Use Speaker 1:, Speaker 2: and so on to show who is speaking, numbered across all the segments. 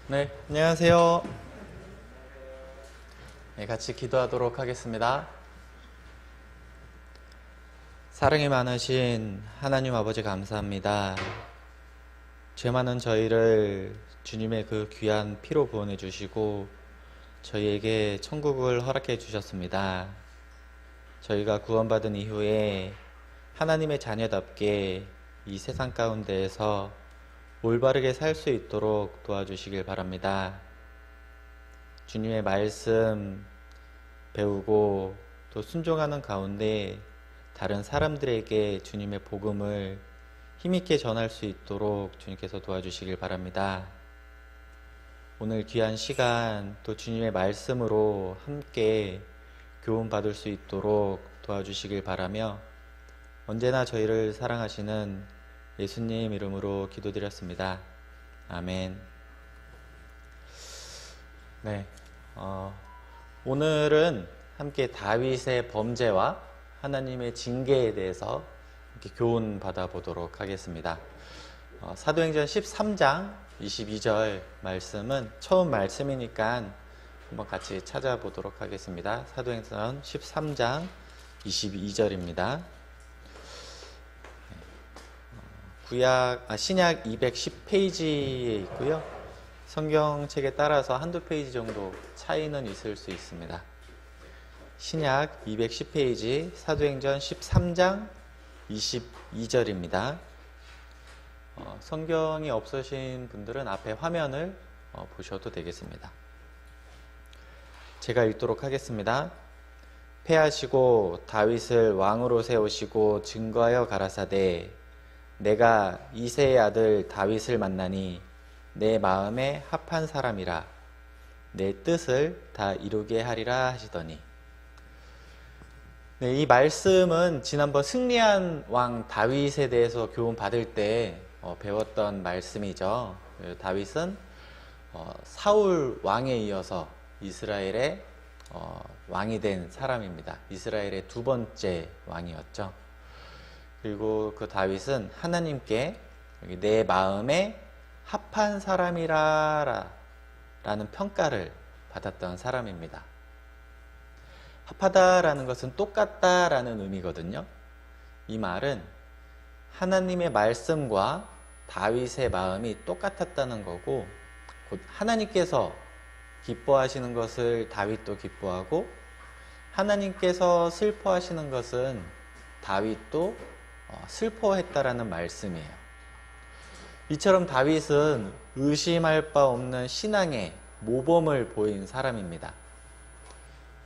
Speaker 1: 네, 안녕하세요. 네, 같이 기도하도록 하겠습니다. 사랑이 많으신 하나님 아버지 감사합니다. 죄 많은 저희를 주님의 그 귀한 피로 구원해 주시고 저희에게 천국을 허락해 주셨습니다. 저희가 구원받은 이후에 하나님의 자녀답게 이 세상 가운데에서 올바르게 살 수 있도록 도와주시길 바랍니다. 주님의 말씀 배우고 또 순종하는 가운데 다른 사람들에게 주님의 복음을 힘있게 전할 수 있도록 주님께서 도와주시길 바랍니다. 오늘 귀한 시간 또 주님의 말씀으로 함께 교훈받을 수 있도록 도와주시길 바라며 언제나 저희를 사랑하시는 예수님 이름으로 기도드렸습니다. 아멘. 네, 오늘은 함께 다윗의 범죄와 하나님의 징계에 대해서 이렇게 교훈 받아보도록 하겠습니다. 사도행전 13장 22절 말씀은 처음 말씀이니까 한번 같이 찾아보도록 하겠습니다. 사도행전 13장 22절입니다. 신약 210페이지에 있고요. 성경책에 따라서 한두 페이지 정도 차이는 있을 수 있습니다. 신약 210페이지 사도행전 13장 22절입니다. 성경이 없으신 분들은 앞에 화면을 보셔도 되겠습니다. 제가 읽도록 하겠습니다. 패하시고 다윗을 왕으로 세우시고 증거하여 가라사대 내가 이새의 아들 다윗을 만나니 내 마음에 합한 사람이라 내 뜻을 다 이루게 하리라 하시더니. 네, 이 말씀은 지난번 승리한 왕 다윗에 대해서 교훈 받을 때 배웠던 말씀이죠. 다윗은 사울 왕에 이어서 이스라엘의 왕이 된 사람입니다. 이스라엘의 두 번째 왕이었죠. 그리고 그 다윗은 하나님께 내 마음에 합한 사람이라 라는 평가를 받았던 사람입니다. 합하다라는 것은 똑같다라는 의미거든요. 이 말은 하나님의 말씀과 다윗의 마음이 똑같았다는 거고, 곧 하나님께서 기뻐하시는 것을 다윗도 기뻐하고 하나님께서 슬퍼하시는 것은 다윗도 슬퍼했다라는 말씀이에요. 이처럼 다윗은 의심할 바 없는 신앙의 모범을 보인 사람입니다.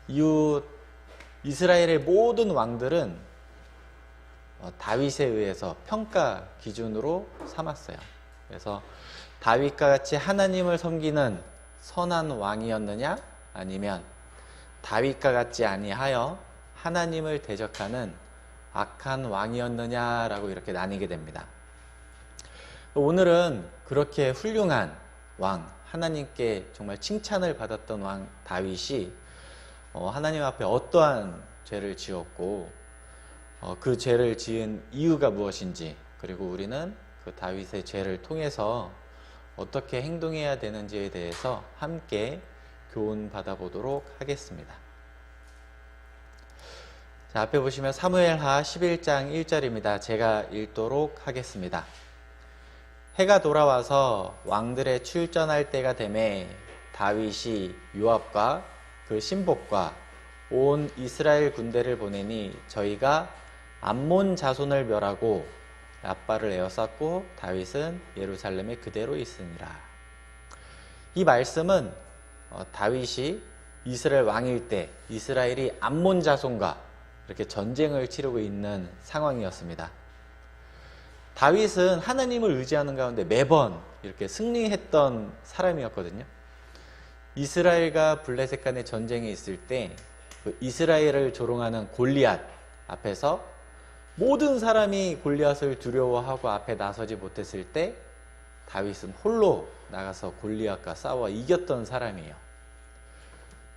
Speaker 1: 이후 이스라엘의 모든 왕들은 다윗에 의해서 평가 기준으로 삼았어요. 그래서 다윗과 같이 하나님을 섬기는 선한 왕이었느냐, 아니면 다윗과 같지 아니하여 하나님을 대적하는 악한 왕이었느냐라고 이렇게 나뉘게 됩니다. 오늘은 그렇게 훌륭한 왕, 하나님께 정말 칭찬을 받았던 왕 다윗이 하나님 앞에 어떠한 죄를 지었고 그 죄를 지은 이유가 무엇인지, 그리고 우리는 그 다윗의 죄를 통해서 어떻게 행동해야 되는지에 대해서 함께 교훈 받아보도록 하겠습니다. 자, 앞에 보시면 사무엘하 11장 1절입니다. 제가 읽도록 하겠습니다. 해가 돌아와서 왕들의 출전할 때가 되매 다윗이 요압과 그 신복과 온 이스라엘 군대를 보내니 저희가 암몬 자손을 멸하고 라빠를 에워쌌고 다윗은 예루살렘에 그대로 있으니라. 이 말씀은 다윗이 이스라엘 왕일 때 이스라엘이 암몬 자손과 이렇게 전쟁을 치르고 있는 상황이었습니다. 다윗은 하나님을 의지하는 가운데 매번 이렇게 승리했던 사람이었거든요. 이스라엘과 블레셋 간의 전쟁이 있을 때 그 이스라엘을 조롱하는 골리앗 앞에서 모든 사람이 골리앗을 두려워하고 앞에 나서지 못했을 때 다윗은 홀로 나가서 골리앗과 싸워 이겼던 사람이에요.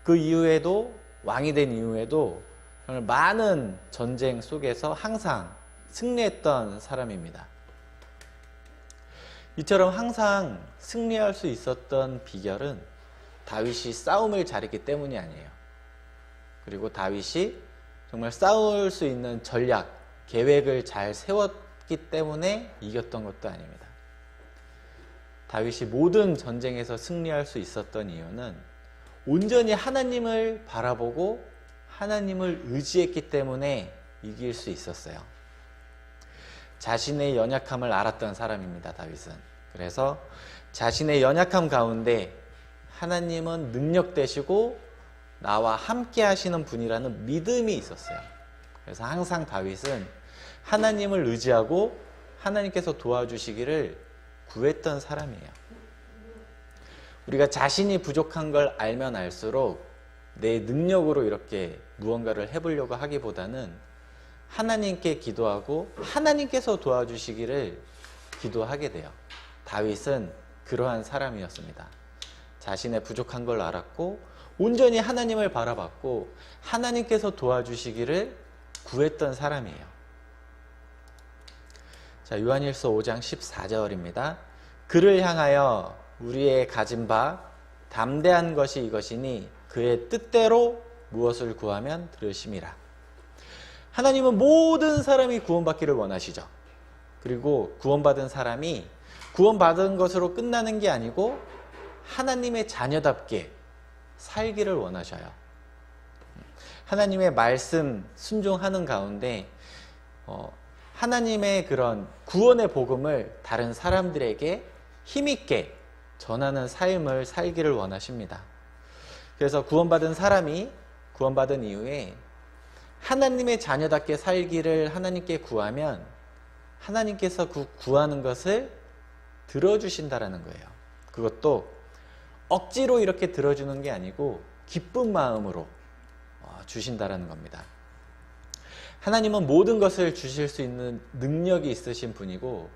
Speaker 1: 그 이후에도, 왕이 된 이후에도 정말 많은 전쟁 속에서 항상 승리했던 사람입니다. 이처럼 항상 승리할 수 있었던 비결은 다윗이 싸움을 잘했기 때문이 아니에요. 그리고 다윗이 정말 싸울 수 있는 전략, 계획을 잘 세웠기 때문에 이겼던 것도 아닙니다. 다윗이 모든 전쟁에서 승리할 수 있었던 이유는 온전히 하나님을 바라보고 하나님을 의지했기 때문에 이길 수 있었어요. 자신의 연약함을 알았던 사람입니다, 다윗은. 그래서 자신의 연약함 가운데 하나님은 능력 되시고 나와 함께 하시는 분이라는 믿음이 있었어요. 그래서 항상 다윗은 하나님을 의지하고 하나님께서 도와주시기를 구했던 사람이에요. 우리가 자신이 부족한 걸 알면 알수록 내 능력으로 이렇게 무언가를 해보려고 하기보다는 하나님께 기도하고 하나님께서 도와주시기를 기도하게 돼요. 다윗은 그러한 사람이었습니다. 자신의 부족한 걸 알았고 온전히 하나님을 바라봤고 하나님께서 도와주시기를 구했던 사람이에요. 자, 요한일서 5장 14절입니다. 그를 향하여 우리의 가진 바 담대한 것이 이것이니 그의 뜻대로 무엇을 구하면 들으심이라. 하나님은 모든 사람이 구원받기를 원하시죠. 그리고 구원받은 사람이 구원받은 것으로 끝나는 게 아니고 하나님의 자녀답게 살기를 원하셔요. 하나님의 말씀 순종하는 가운데 하나님의 그런 구원의 복음을 다른 사람들에게 힘있게 전하는 삶을 살기를 원하십니다. 그래서 구원받은 사람이 구원받은 이후에 하나님의 자녀답게 살기를 하나님께 구하면 하나님께서 그 구하는 것을 들어주신다라는 거예요. 그것도 억지로 이렇게 들어주는 게 아니고 기쁜 마음으로 주신다라는 겁니다. 하나님은 모든 것을 주실 수 있는 능력이 있으신 분이고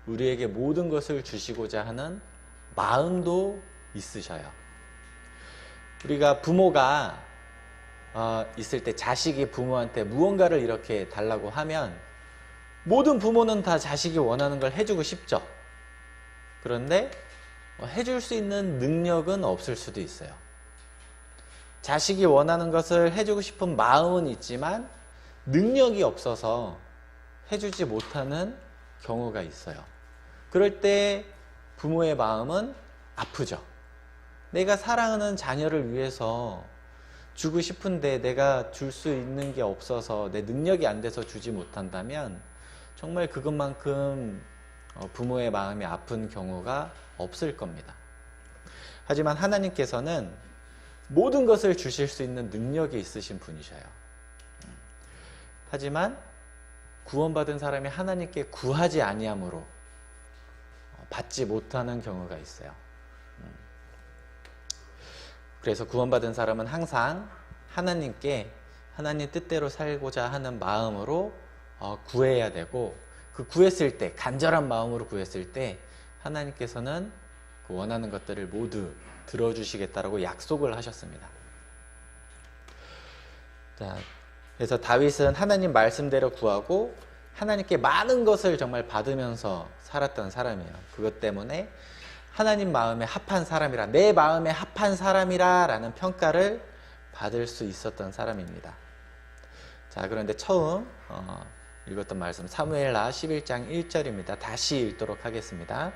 Speaker 1: 우리에게 모든 것을 주시고자 하는 마음도 있으셔요. 우리가 부모가 있을 때 자식이 부모한테 무언가를 이렇게 달라고 하면 모든 부모는 다 자식이 원하는 걸 해주고 싶죠. 그런데 해줄 수 있는 능력은 없을 수도 있어요. 자식이 원하는 것을 해주고 싶은 마음은 있지만 능력이 없어서 해주지 못하는 경우가 있어요. 그럴 때 부모의 마음은 아프죠. 내가 사랑하는 자녀를 위해서 주고 싶은데 내가 줄 수 있는 게 없어서 내 능력이 안 돼서 주지 못한다면 정말 그것만큼 부모의 마음이 아픈 경우가 없을 겁니다. 하지만 하나님께서는 모든 것을 주실 수 있는 능력이 있으신 분이셔요. 하지만 구원받은 사람이 하나님께 구하지 아니함으로 받지 못하는 경우가 있어요. 그래서 구원받은 사람은 항상 하나님께 하나님 뜻대로 살고자 하는 마음으로 구해야 되고 그 구했을 때 간절한 마음으로 구했을 때 하나님께서는 그 원하는 것들을 모두 들어주시겠다라고 약속을 하셨습니다. 자, 그래서 다윗은 하나님 말씀대로 구하고 하나님께 많은 것을 정말 받으면서 살았던 사람이에요. 그것 때문에 하나님 마음에 합한 사람이라, 내 마음에 합한 사람이라 라는 평가를 받을 수 있었던 사람입니다. 자, 그런데 처음 읽었던 말씀 사무엘하 11장 1절입니다. 다시 읽도록 하겠습니다.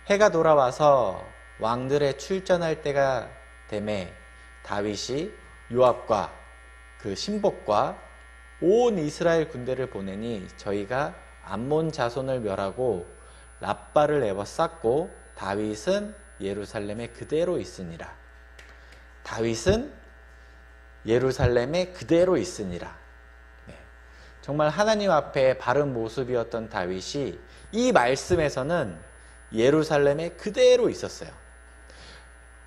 Speaker 1: 해가 돌아와서 왕들의 출전할 때가 되매 다윗이 요압과 그 신복과 온 이스라엘 군대를 보내니 저희가 암몬 자손을 멸하고 랍바를 에워쌌고 다윗은 예루살렘에 그대로 있으니라. 다윗은 예루살렘에 그대로 있으니라. 네. 정말 하나님 앞에 바른 모습이었던 다윗이 이 말씀에서는 예루살렘에 그대로 있었어요.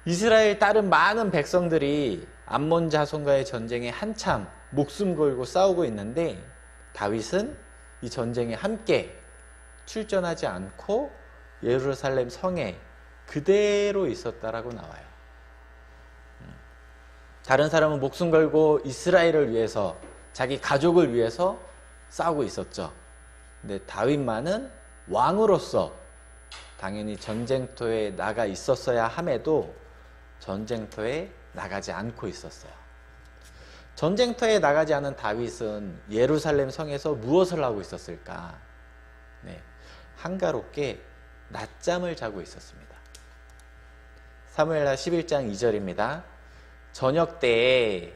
Speaker 1: 이스라엘 다른 많은 백성들이 암몬 자손과의 전쟁에 한참 목숨 걸고 싸우고 있는데 다윗은 이 전쟁에 함께 출전하지 않고 예루살렘 성에 그대로 있었다라고 나와요. 다른 사람은 목숨 걸고 이스라엘을 위해서 자기 가족을 위해서 싸우고 있었죠. 근데 다윗만은 왕으로서 당연히 전쟁터에 나가 있었어야 함에도 전쟁터에 나가지 않고 있었어요. 전쟁터에 나가지 않은 다윗은 예루살렘 성에서 무엇을 하고 있었을까? 네, 한가롭게 낮잠을 자고 있었습니다. 사무엘하 11장 2절입니다. 저녁 때에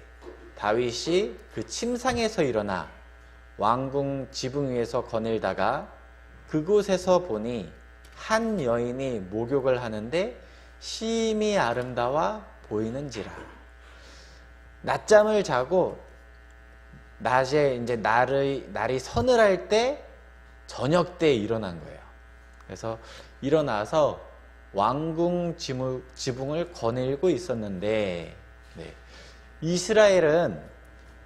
Speaker 1: 다윗이 그 침상에서 일어나 왕궁 지붕 위에서 거닐다가 그곳에서 보니 한 여인이 목욕을 하는데 심히 아름다워 보이는지라. 낮잠을 자고 낮에 이제 날이 서늘할 때 저녁 때 일어난 거예요. 그래서 일어나서 왕궁 지붕을 거닐고 있었는데, 네, 이스라엘은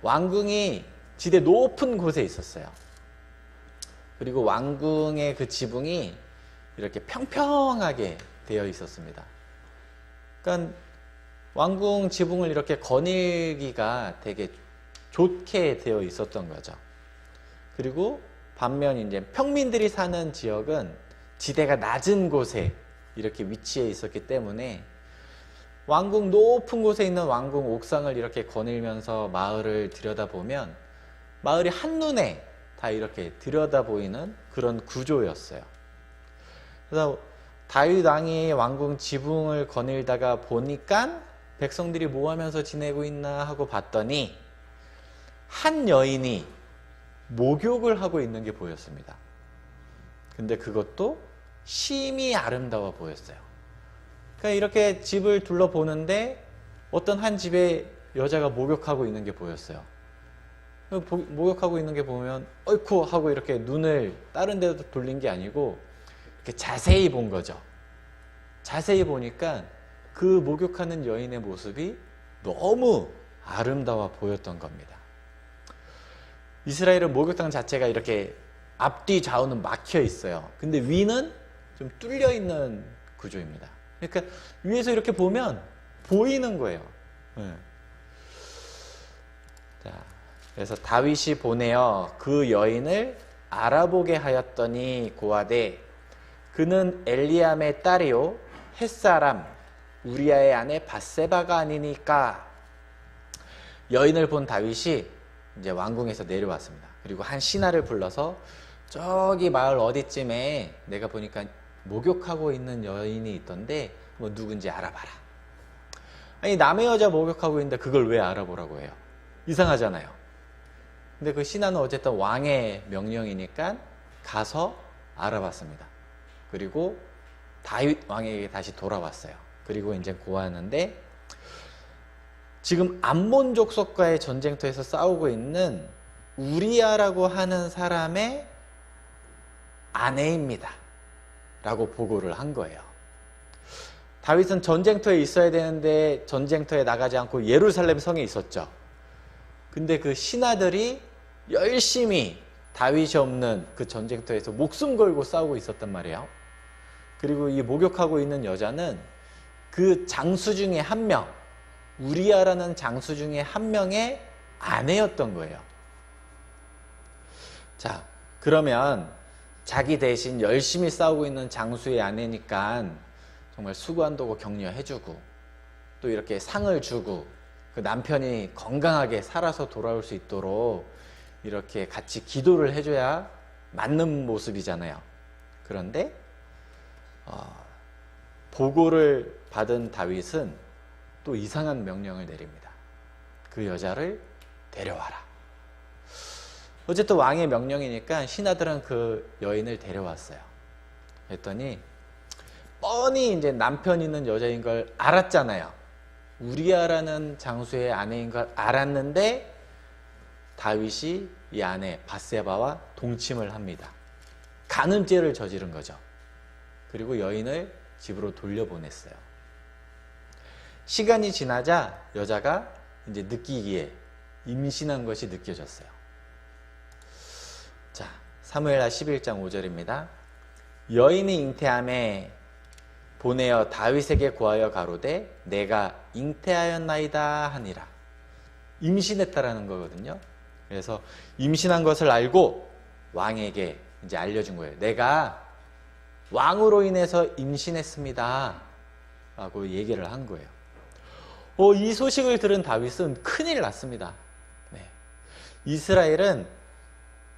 Speaker 1: 왕궁이 지대 높은 곳에 있었어요. 그리고 왕궁의 그 지붕이 이렇게 평평하게 되어 있었습니다. 그러니까 왕궁 지붕을 이렇게 거닐기가 되게 좋게 되어 있었던 거죠. 그리고 반면 이제 평민들이 사는 지역은 지대가 낮은 곳에 이렇게 위치해 있었기 때문에 왕궁 높은 곳에 있는 왕궁 옥상을 이렇게 거닐면서 마을을 들여다보면 마을이 한눈에 다 이렇게 들여다보이는 그런 구조였어요. 그래서 다윗 왕이 왕궁 지붕을 거닐다가 보니까 백성들이 뭐 하면서 지내고 있나 하고 봤더니 한 여인이 목욕을 하고 있는 게 보였습니다. 근데 그것도 심히 아름다워 보였어요. 그러니까 이렇게 집을 둘러보는데 어떤 한 집에 여자가 목욕하고 있는 게 보였어요. 목욕하고 있는 게 보면 어이쿠 하고 이렇게 눈을 다른 데도 돌린 게 아니고 이렇게 자세히 본 거죠. 자세히 보니까 그 목욕하는 여인의 모습이 너무 아름다워 보였던 겁니다. 이스라엘은 목욕탕 자체가 이렇게 앞뒤 좌우는 막혀 있어요. 근데 위는 좀 뚫려 있는 구조입니다. 그러니까 위에서 이렇게 보면 보이는 거예요. 네. 자, 그래서 다윗이 보내어 그 여인을 알아보게 하였더니 고하되 그는 엘리암의 딸이요 햇사람 우리아의 아내 밧세바가 아니니까. 여인을 본 다윗이 이제 왕궁에서 내려왔습니다. 그리고 한 신하를 불러서 저기 마을 어디쯤에 내가 보니까 목욕하고 있는 여인이 있던데 뭐 누군지 알아봐라. 아니 남의 여자 목욕하고 있는데 그걸 왜 알아보라고 해요? 이상하잖아요. 근데 그 신하는 어쨌든 왕의 명령이니까 가서 알아봤습니다. 그리고 다윗 왕에게 다시 돌아왔어요. 그리고 이제 고하는데 지금 암몬 족속과의 전쟁터에서 싸우고 있는 우리아라고 하는 사람의 아내입니다. 라고 보고를 한 거예요. 다윗은 전쟁터에 있어야 되는데 전쟁터에 나가지 않고 예루살렘 성에 있었죠. 근데 그 신하들이 열심히 다윗이 없는 그 전쟁터에서 목숨 걸고 싸우고 있었단 말이에요. 그리고 이 목욕하고 있는 여자는 그 장수 중에 한 명, 우리아라는 장수 중에 한 명의 아내였던 거예요. 자, 그러면 자기 대신 열심히 싸우고 있는 장수의 아내니까 정말 수고한다고 격려해주고 또 이렇게 상을 주고 그 남편이 건강하게 살아서 돌아올 수 있도록 이렇게 같이 기도를 해줘야 맞는 모습이잖아요. 그런데 보고를 받은 다윗은 또 이상한 명령을 내립니다. 그 여자를 데려와라. 어쨌든 왕의 명령이니까 신하들은 그 여인을 데려왔어요. 그랬더니 뻔히 이제 남편 있는 여자인 걸 알았잖아요. 우리아라는 장수의 아내인 걸 알았는데 다윗이 이 아내 밧세바와 동침을 합니다. 간음죄를 저지른 거죠. 그리고 여인을 집으로 돌려보냈어요. 시간이 지나자 여자가 이제 느끼기에 임신한 것이 느껴졌어요. 자, 사무엘하 11장 5절입니다. 여인이 잉태함에 보내어 다윗에게 고하여 가로되 내가 잉태하였나이다 하니라. 임신했다라는 거거든요. 그래서 임신한 것을 알고 왕에게 이제 알려준 거예요. 내가 왕으로 인해서 임신했습니다 라고 얘기를 한 거예요. 이 소식을 들은 다윗은 큰일 났습니다. 네. 이스라엘은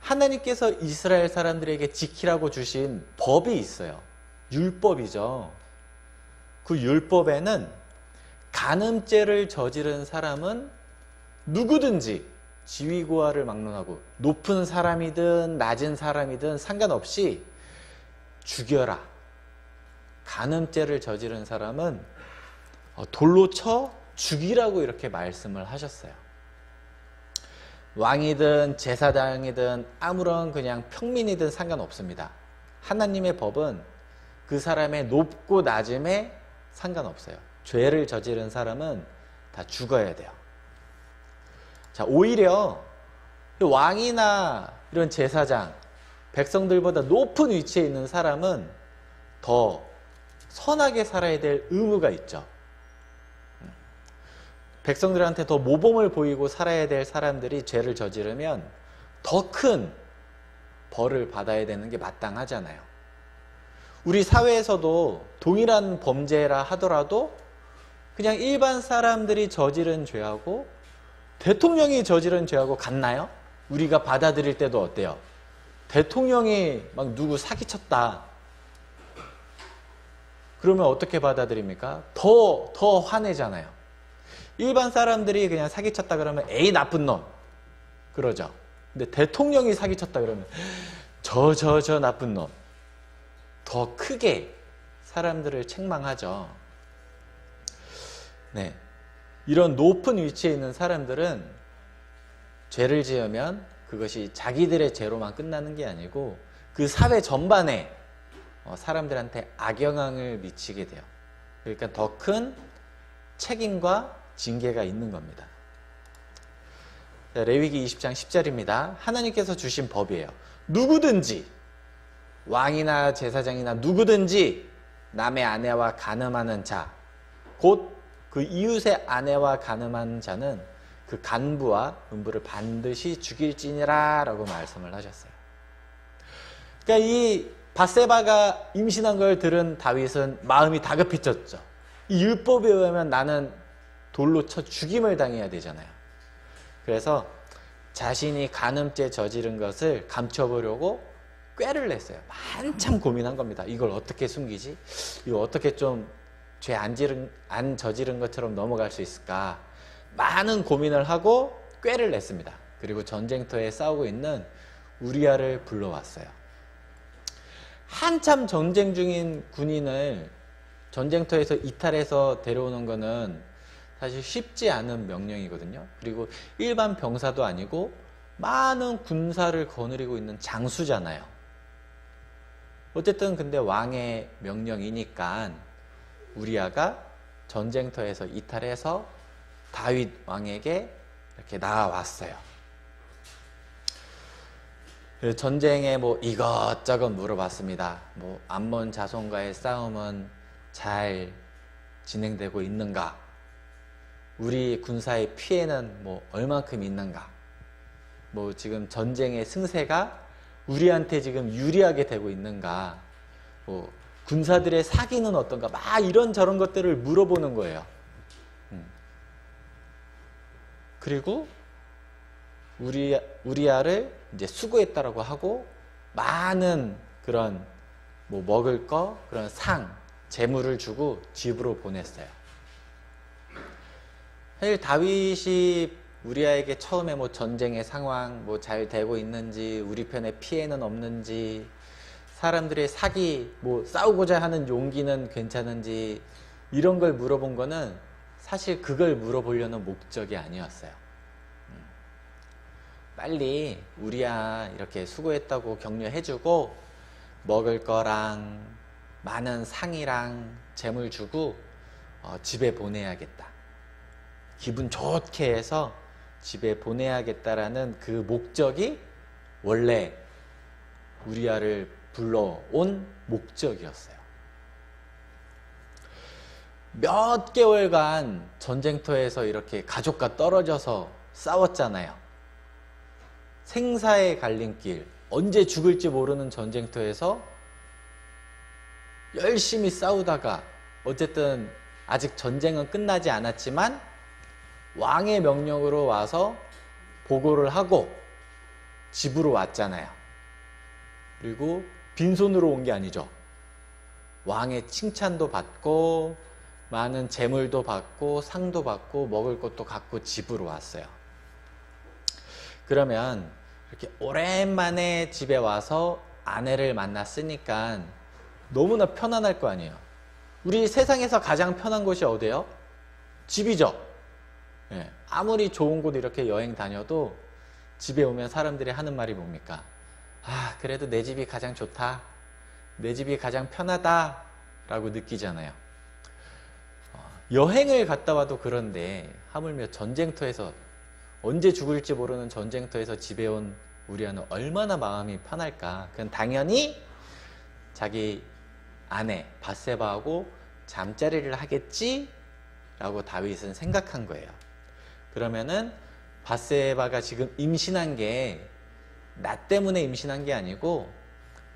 Speaker 1: 하나님께서 이스라엘 사람들에게 지키라고 주신 법이 있어요. 율법이죠. 그 율법에는 간음죄를 저지른 사람은 누구든지 지위고하를 막론하고 높은 사람이든 낮은 사람이든 상관없이 죽여라. 간음죄를 저지른 사람은 돌로 쳐 죽이라고 이렇게 말씀을 하셨어요. 왕이든 제사장이든 아무런 그냥 평민이든 상관없습니다. 하나님의 법은 그 사람의 높고 낮음에 상관없어요. 죄를 저지른 사람은 다 죽어야 돼요. 자, 오히려 왕이나 이런 제사장, 백성들보다 높은 위치에 있는 사람은 더 선하게 살아야 될 의무가 있죠. 백성들한테 더 모범을 보이고 살아야 될 사람들이 죄를 저지르면 더 큰 벌을 받아야 되는 게 마땅하잖아요. 우리 사회에서도 동일한 범죄라 하더라도 그냥 일반 사람들이 저지른 죄하고 대통령이 저지른 죄하고 같나요? 우리가 받아들일 때도 어때요? 대통령이 막 누구 사기쳤다. 그러면 어떻게 받아들입니까? 더 화내잖아요. 일반 사람들이 그냥 사기쳤다 그러면 에이 나쁜 놈 그러죠. 근데 대통령이 사기쳤다 그러면 저 나쁜 놈 더 크게 사람들을 책망하죠. 네, 이런 높은 위치에 있는 사람들은 죄를 지으면 그것이 자기들의 죄로만 끝나는 게 아니고 그 사회 전반에 사람들한테 악영향을 미치게 돼요. 그러니까 더 큰 책임과 징계가 있는 겁니다. 자, 레위기 20장 10절입니다. 하나님께서 주신 법이에요. 누구든지 왕이나 제사장이나 누구든지 남의 아내와 간음하는 자, 곧 그 이웃의 아내와 간음하는 자는 그 간부와 음부를 반드시 죽일지니라 라고 말씀을 하셨어요. 그러니까 이 밧세바가 임신한 걸 들은 다윗은 마음이 다급해졌죠. 이 율법에 의하면 나는 돌로 쳐 죽임을 당해야 되잖아요. 그래서 자신이 간음죄 저지른 것을 감춰보려고 꾀를 냈어요. 한참 고민한 겁니다. 이걸 어떻게 숨기지? 이거 어떻게 좀 죄 안 저지른 것처럼 넘어갈 수 있을까? 많은 고민을 하고 꾀를 냈습니다. 그리고 전쟁터에 싸우고 있는 우리아를 불러왔어요. 한참 전쟁 중인 군인을 전쟁터에서 이탈해서 데려오는 거는 사실 쉽지 않은 명령이거든요. 그리고 일반 병사도 아니고 많은 군사를 거느리고 있는 장수잖아요. 어쨌든 근데 왕의 명령이니까 우리아가 전쟁터에서 이탈해서 다윗 왕에게 이렇게 나와왔어요. 전쟁에 뭐 이것저것 물어봤습니다. 뭐 암몬 자손과의 싸움은 잘 진행되고 있는가? 우리 군사의 피해는 뭐 얼만큼 있는가? 뭐 지금 전쟁의 승세가 우리한테 지금 유리하게 되고 있는가? 뭐 군사들의 사기는 어떤가? 막 이런저런 것들을 물어보는 거예요. 그리고 우리아를 이제 수고했다라고 하고 많은 그런 뭐 먹을 거, 그런 상, 재물을 주고 집으로 보냈어요. 사실 다윗이 우리아에게 처음에 뭐 전쟁의 상황 뭐 잘 되고 있는지, 우리 편에 피해는 없는지, 사람들의 사기 뭐 싸우고자 하는 용기는 괜찮은지 이런 걸 물어본 거는 사실 그걸 물어보려는 목적이 아니었어요. 빨리 우리아 이렇게 수고했다고 격려해주고 먹을 거랑 많은 상이랑 재물 주고 집에 보내야겠다. 기분 좋게 해서 집에 보내야겠다라는 그 목적이 원래 우리아를 불러온 목적이었어요. 몇 개월간 전쟁터에서 이렇게 가족과 떨어져서 싸웠잖아요. 생사의 갈림길, 언제 죽을지 모르는 전쟁터에서 열심히 싸우다가 어쨌든 아직 전쟁은 끝나지 않았지만 왕의 명령으로 와서 보고를 하고 집으로 왔잖아요. 그리고 빈손으로 온 게 아니죠. 왕의 칭찬도 받고 많은 재물도 받고 상도 받고 먹을 것도 갖고 집으로 왔어요. 그러면 이렇게 오랜만에 집에 와서 아내를 만났으니까 너무나 편안할 거 아니에요. 우리 세상에서 가장 편한 곳이 어디예요? 집이죠. 예, 아무리 좋은 곳 이렇게 여행 다녀도 집에 오면 사람들이 하는 말이 뭡니까? 아, 그래도 내 집이 가장 좋다. 내 집이 가장 편하다. 라고 느끼잖아요. 여행을 갔다 와도 그런데 하물며 전쟁터에서 언제 죽을지 모르는 전쟁터에서 집에 온 우리아는 얼마나 마음이 편할까? 그건 당연히 자기 아내 밧세바하고 잠자리를 하겠지? 라고 다윗은 생각한 거예요. 그러면은 밧세바가 지금 임신한 게 나 때문에 임신한 게 아니고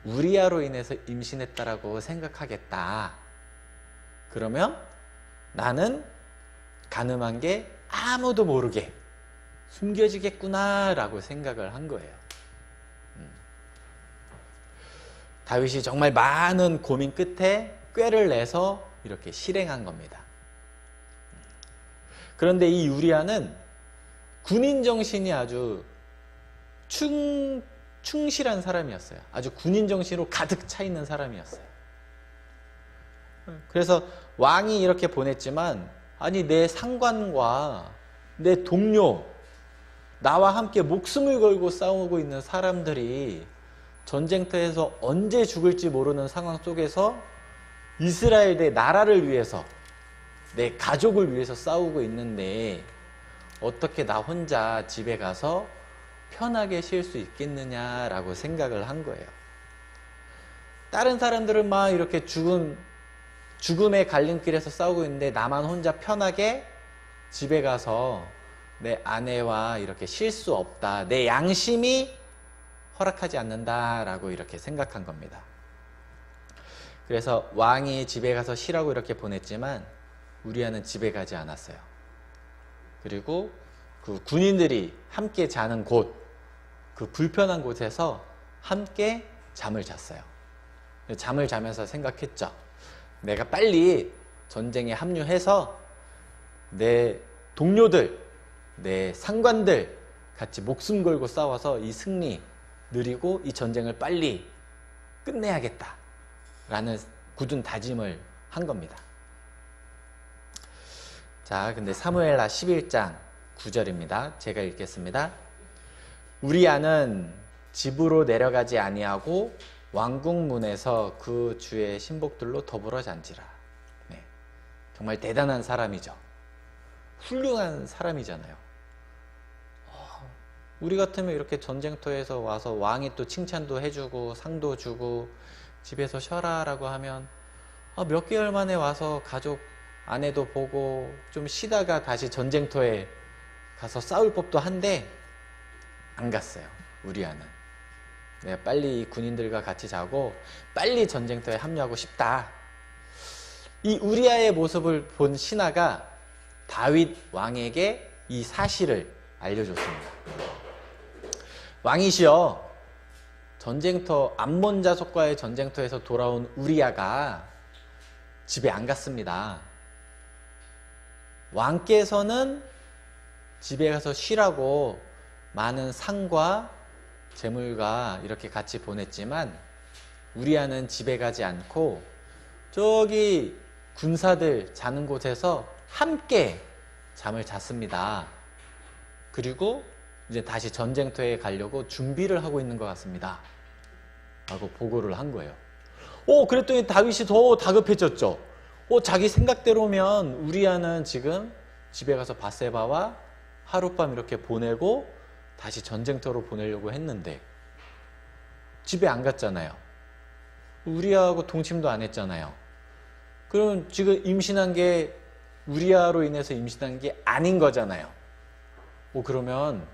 Speaker 1: 우리아로 인해서 임신했다라고 생각하겠다. 그러면 나는 가늠한 게 아무도 모르게 숨겨지겠구나 라고 생각을 한 거예요. 다윗이 정말 많은 고민 끝에 꾀를 내서 이렇게 실행한 겁니다. 그런데 이 우리아는 군인 정신이 아주 충실한 사람이었어요. 아주 군인 정신으로 가득 차 있는 사람이었어요. 그래서 왕이 이렇게 보냈지만 아니 내 상관과 내 동료 나와 함께 목숨을 걸고 싸우고 있는 사람들이 전쟁터에서 언제 죽을지 모르는 상황 속에서 이스라엘 내 나라를 위해서 내 가족을 위해서 싸우고 있는데 어떻게 나 혼자 집에 가서 편하게 쉴 수 있겠느냐라고 생각을 한 거예요. 다른 사람들은 막 이렇게 죽음의 갈림길에서 싸우고 있는데 나만 혼자 편하게 집에 가서 내 아내와 이렇게 쉴 수 없다. 내 양심이 허락하지 않는다라고 이렇게 생각한 겁니다. 그래서 왕이 집에 가서 쉬라고 이렇게 보냈지만 우리아는 집에 가지 않았어요. 그리고 그 군인들이 함께 자는 곳, 그 불편한 곳에서 함께 잠을 잤어요. 잠을 자면서 생각했죠. 내가 빨리 전쟁에 합류해서 내 동료들, 내 상관들 같이 목숨 걸고 싸워서 이 승리 누리고 이 전쟁을 빨리 끝내야겠다 라는 굳은 다짐을 한 겁니다. 자, 근데 사무엘하 11장 9절입니다. 제가 읽겠습니다. 우리아는 집으로 내려가지 아니하고 왕궁문에서 그 주의 신복들로 더불어 잔지라. 네, 정말 대단한 사람이죠. 훌륭한 사람이잖아요. 우리 같으면 이렇게 전쟁터에서 와서 왕이 또 칭찬도 해주고 상도 주고 집에서 쉬어라 라고 하면 몇 개월 만에 와서 가족 아내도 보고 좀 쉬다가 다시 전쟁터에 가서 싸울 법도 한데 안 갔어요. 우리아는 내가 빨리 이 군인들과 같이 자고 빨리 전쟁터에 합류하고 싶다. 이 우리아의 모습을 본 신하가 다윗 왕에게 이 사실을 알려줬습니다. 왕이시여, 전쟁터 암몬 자손과의 전쟁터에서 돌아온 우리아가 집에 안 갔습니다. 왕께서는 집에 가서 쉬라고 많은 상과 재물과 이렇게 같이 보냈지만 우리아는 집에 가지 않고 저기 군사들 자는 곳에서 함께 잠을 잤습니다. 그리고 이제 다시 전쟁터에 가려고 준비를 하고 있는 것 같습니다. 라고 보고를 한 거예요. 그랬더니 다윗이 더 다급해졌죠. 자기 생각대로면 우리아는 지금 집에 가서 밧세바와 하룻밤 이렇게 보내고 다시 전쟁터로 보내려고 했는데 집에 안 갔잖아요. 우리아하고 동침도 안 했잖아요. 그럼 지금 임신한 게 우리아로 인해서 임신한 게 아닌 거잖아요. 그러면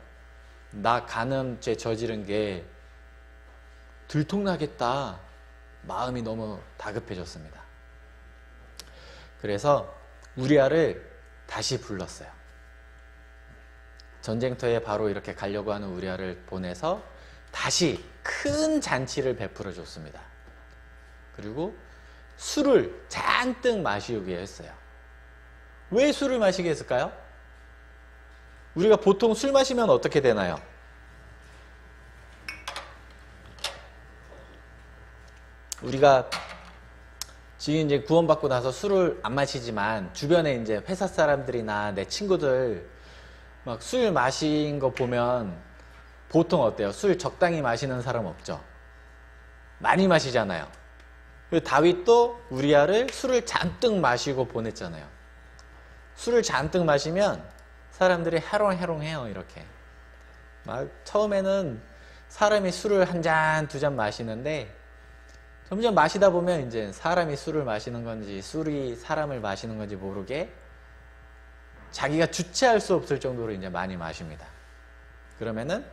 Speaker 1: 나 간음죄 저지른 게 들통나겠다 마음이 너무 다급해졌습니다. 그래서 우리아를 다시 불렀어요. 전쟁터에 바로 이렇게 가려고 하는 우리아를 보내서 다시 큰 잔치를 베풀어 줬습니다. 그리고 술을 잔뜩 마시게 했어요. 왜 술을 마시게 했을까요? 우리가 보통 술 마시면 어떻게 되나요? 우리가 지금 이제 구원받고 나서 술을 안 마시지만 주변에 이제 회사 사람들이나 내 친구들 막 술 마신 거 보면 보통 어때요? 술 적당히 마시는 사람 없죠? 많이 마시잖아요. 다윗도 우리아를 술을 잔뜩 마시고 보냈잖아요. 술을 잔뜩 마시면 사람들이 해롱해롱해요. 이렇게 막 처음에는 사람이 술을 한 잔, 두 잔 마시는데 점점 마시다 보면 이제 사람이 술을 마시는 건지 술이 사람을 마시는 건지 모르게 자기가 주체할 수 없을 정도로 이제 많이 마십니다. 그러면은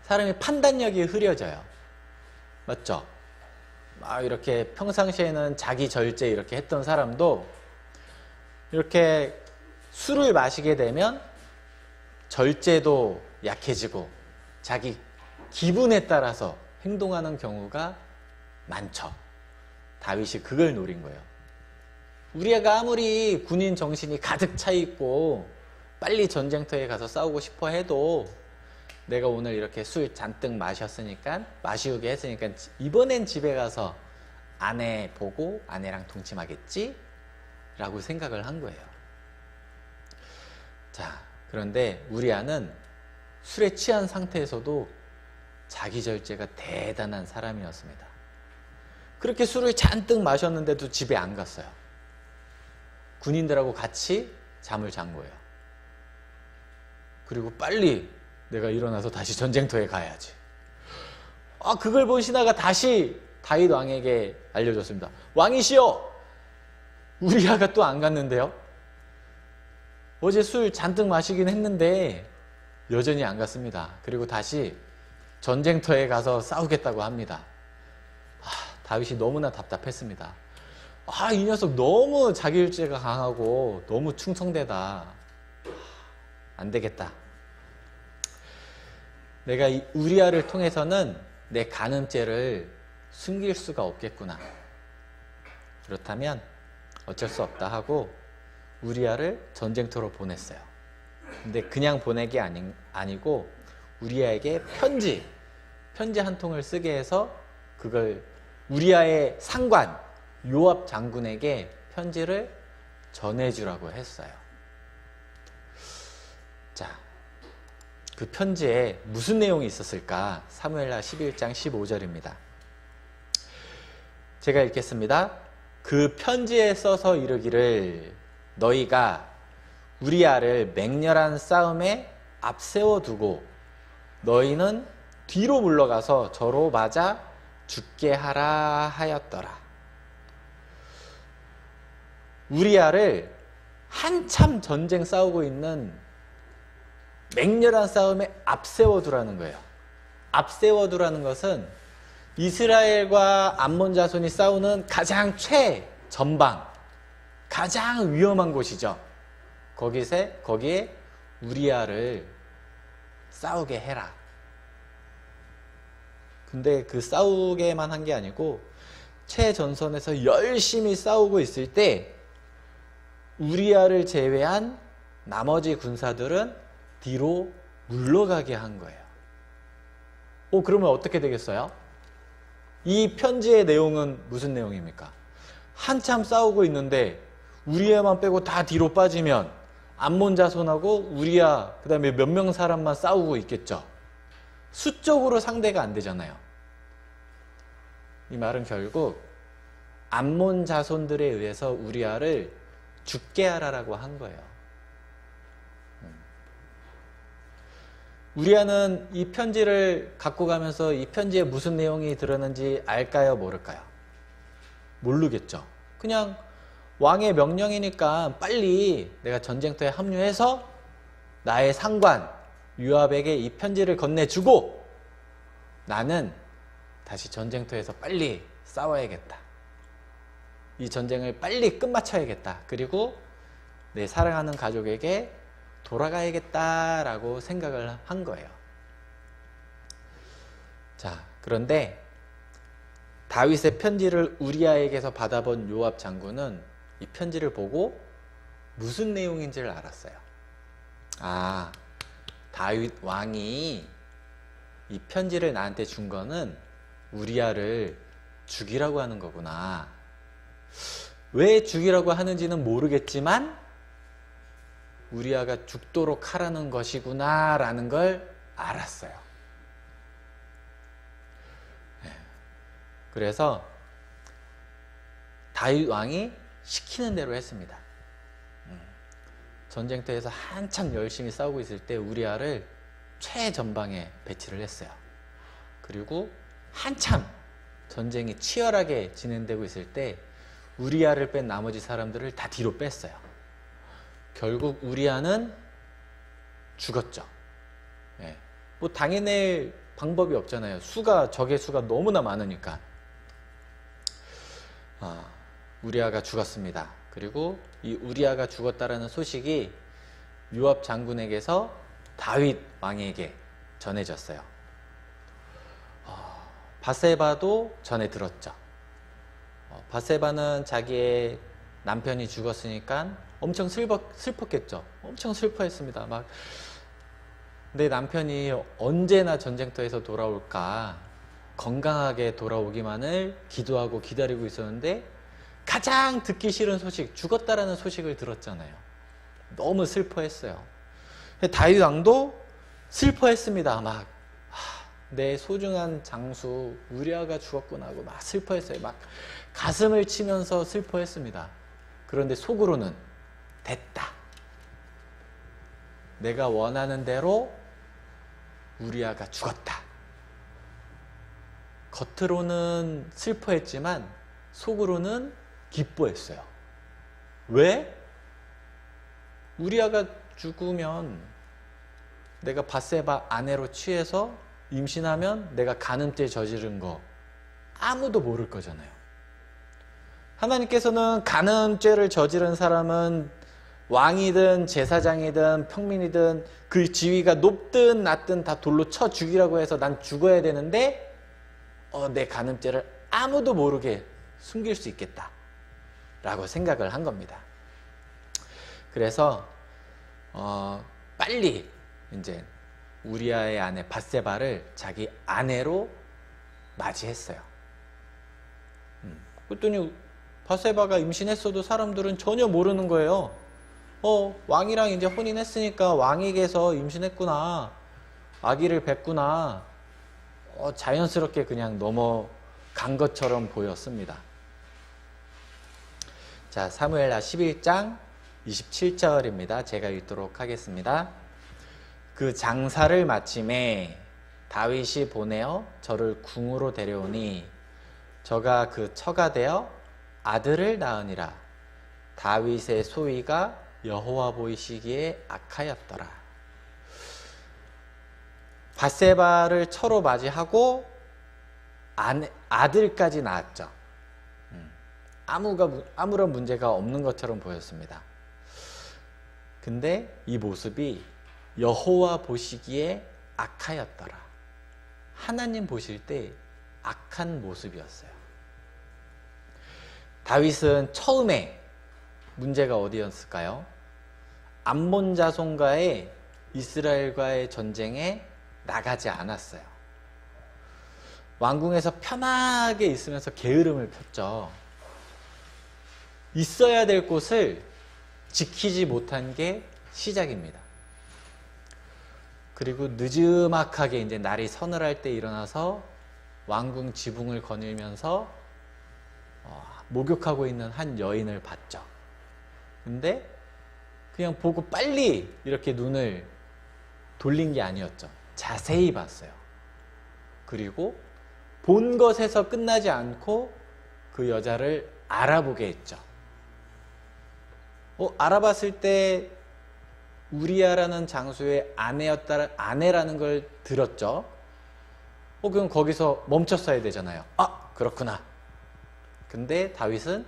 Speaker 1: 사람이 판단력이 흐려져요. 맞죠? 막 이렇게 평상시에는 자기 절제 이렇게 했던 사람도 이렇게 술을 마시게 되면 절제도 약해지고 자기 기분에 따라서 행동하는 경우가 많죠. 다윗이 그걸 노린 거예요. 우리가 아무리 군인 정신이 가득 차 있고 빨리 전쟁터에 가서 싸우고 싶어 해도 내가 오늘 이렇게 술 잔뜩 마셨으니까 마시우게 했으니까 이번엔 집에 가서 아내 보고 아내랑 동침하겠지? 라고 생각을 한 거예요. 자, 그런데 우리아는 술에 취한 상태에서도 자기 절제가 대단한 사람이었습니다. 그렇게 술을 잔뜩 마셨는데도 집에 안 갔어요. 군인들하고 같이 잠을 잔 거예요. 그리고 빨리 내가 일어나서 다시 전쟁터에 가야지. 그걸 본 신하가 다시 다윗 왕에게 알려줬습니다. 왕이시여, 우리아가 또 안 갔는데요. 어제 술 잔뜩 마시긴 했는데 여전히 안 갔습니다. 그리고 다시 전쟁터에 가서 싸우겠다고 합니다. 다윗이 너무나 답답했습니다. 이 녀석 너무 자기일주가 강하고 너무 충성되다. 안 되겠다. 내가 이 우리아를 통해서는 내 간음죄를 숨길 수가 없겠구나. 그렇다면 어쩔 수 없다 하고 우리아를 전쟁터로 보냈어요. 근데 그냥 보낸 게 아니고 우리아에게 편지 한 통을 쓰게 해서 그걸 우리아의 상관 요압 장군에게 편지를 전해주라고 했어요. 자, 그 편지에 무슨 내용이 있었을까? 사무엘하 11장 15절입니다. 제가 읽겠습니다. 그 편지에 써서 이르기를 너희가 우리아를 맹렬한 싸움에 앞세워 두고 너희는 뒤로 물러가서 저로 맞아 죽게 하라 하였더라. 우리아를 한참 전쟁 싸우고 있는 맹렬한 싸움에 앞세워 두라는 거예요. 앞세워 두라는 것은 이스라엘과 암몬 자손이 싸우는 가장 최전방, 가장 위험한 곳이죠. 거기에 우리아를 싸우게 해라. 근데 그 싸우게만 한 게 아니고 최전선에서 열심히 싸우고 있을 때 우리아를 제외한 나머지 군사들은 뒤로 물러가게 한 거예요. 그러면 어떻게 되겠어요? 이 편지의 내용은 무슨 내용입니까? 한참 싸우고 있는데 우리아만 빼고 다 뒤로 빠지면 암몬 자손하고 우리아 그 다음에 몇 명 사람만 싸우고 있겠죠. 수적으로 상대가 안 되잖아요. 이 말은 결국 암몬 자손들에 의해서 우리아를 죽게 하라라고 한 거예요. 우리아는 이 편지를 갖고 가면서 이 편지에 무슨 내용이 들었는지 알까요? 모를까요? 모르겠죠. 그냥 왕의 명령이니까 빨리 내가 전쟁터에 합류해서 나의 상관 요압에게 이 편지를 건네주고 나는 다시 전쟁터에서 빨리 싸워야겠다. 이 전쟁을 빨리 끝마쳐야겠다. 그리고 내 사랑하는 가족에게 돌아가야겠다라고 생각을 한 거예요. 자, 그런데 다윗의 편지를 우리아에게서 받아본 요압 장군은 이 편지를 보고 무슨 내용인지를 알았어요. 아, 다윗 왕이 이 편지를 나한테 준 거는 우리아를 죽이라고 하는 거구나. 왜 죽이라고 하는지는 모르겠지만 우리아가 죽도록 하라는 것이구나 라는 걸 알았어요. 그래서 다윗 왕이 시키는 대로 했습니다. 전쟁터에서 한참 열심히 싸우고 있을 때 우리아를 최전방에 배치를 했어요. 그리고 한참 전쟁이 치열하게 진행되고 있을 때 우리아를 뺀 나머지 사람들을 다 뒤로 뺐어요. 결국 우리아는 죽었죠. 예. 뭐 당해낼 방법이 없잖아요. 적의 수가 너무나 많으니까. 우리아가 죽었습니다. 그리고 이 우리아가 죽었다라는 소식이 요압 장군에게서 다윗 왕에게 전해졌어요. 밧세바도 전해 들었죠. 밧세바는 자기의 남편이 죽었으니까 엄청 슬펐겠죠. 엄청 슬퍼했습니다. 막 내 남편이 언제나 전쟁터에서 돌아올까, 건강하게 돌아오기만을 기도하고 기다리고 있었는데 가장 듣기 싫은 소식, 죽었다라는 소식을 들었잖아요. 너무 슬퍼했어요. 다윗 왕도 슬퍼했습니다. 막 내 소중한 장수 우리아가 죽었구나 하고 막 슬퍼했어요. 막 가슴을 치면서 슬퍼했습니다. 그런데 속으로는 됐다. 내가 원하는 대로 우리아가 죽었다. 겉으로는 슬퍼했지만 속으로는 기뻐했어요. 왜? 우리아가 죽으면 내가 밧세바 아내로 취해서 임신하면 내가 간음죄 저지른 거 아무도 모를 거잖아요. 하나님께서는 간음죄를 저지른 사람은 왕이든 제사장이든 평민이든 그 지위가 높든 낮든 다 돌로 쳐 죽이라고 해서 난 죽어야 되는데 내 간음죄를 아무도 모르게 숨길 수 있겠다 라고 생각을 한 겁니다. 그래서 빨리 이제 우리아의 아내 밧세바를 자기 아내로 맞이했어요. 그랬더니 밧세바가 임신했어도 사람들은 전혀 모르는 거예요. 왕이랑 이제 혼인했으니까 왕에게서 임신했구나, 아기를 뱄구나, 자연스럽게 그냥 넘어간 것처럼 보였습니다. 자, 사무엘하 11장 27절입니다. 제가 읽도록 하겠습니다. 그 장사를 마침에 다윗이 보내어 저를 궁으로 데려오니 저가 그 처가 되어 아들을 낳으니라. 다윗의 소위가 여호와 보이시기에 악하였더라. 밧세바를 처로 맞이하고 아들까지 낳았죠. 아무런 문제가 없는 것처럼 보였습니다. 근데 이 모습이 여호와 보시기에 악하였더라. 하나님 보실 때 악한 모습이었어요. 다윗은 처음에 문제가 어디였을까요? 암몬 자손과의 이스라엘과의 전쟁에 나가지 않았어요. 왕궁에서 편하게 있으면서 게으름을 폈죠. 있어야 될 곳을 지키지 못한 게 시작입니다. 그리고 느즈막하게 이제 날이 서늘할 때 일어나서 왕궁 지붕을 거닐면서 목욕하고 있는 한 여인을 봤죠. 근데 그냥 보고 빨리 이렇게 눈을 돌린 게 아니었죠. 자세히 봤어요. 그리고 본 것에서 끝나지 않고 그 여자를 알아보게 했죠. 알아봤을 때 우리아라는 장수의 아내라는 걸 들었죠. 그럼 거기서 멈췄어야 되잖아요. 아, 그렇구나. 근데 다윗은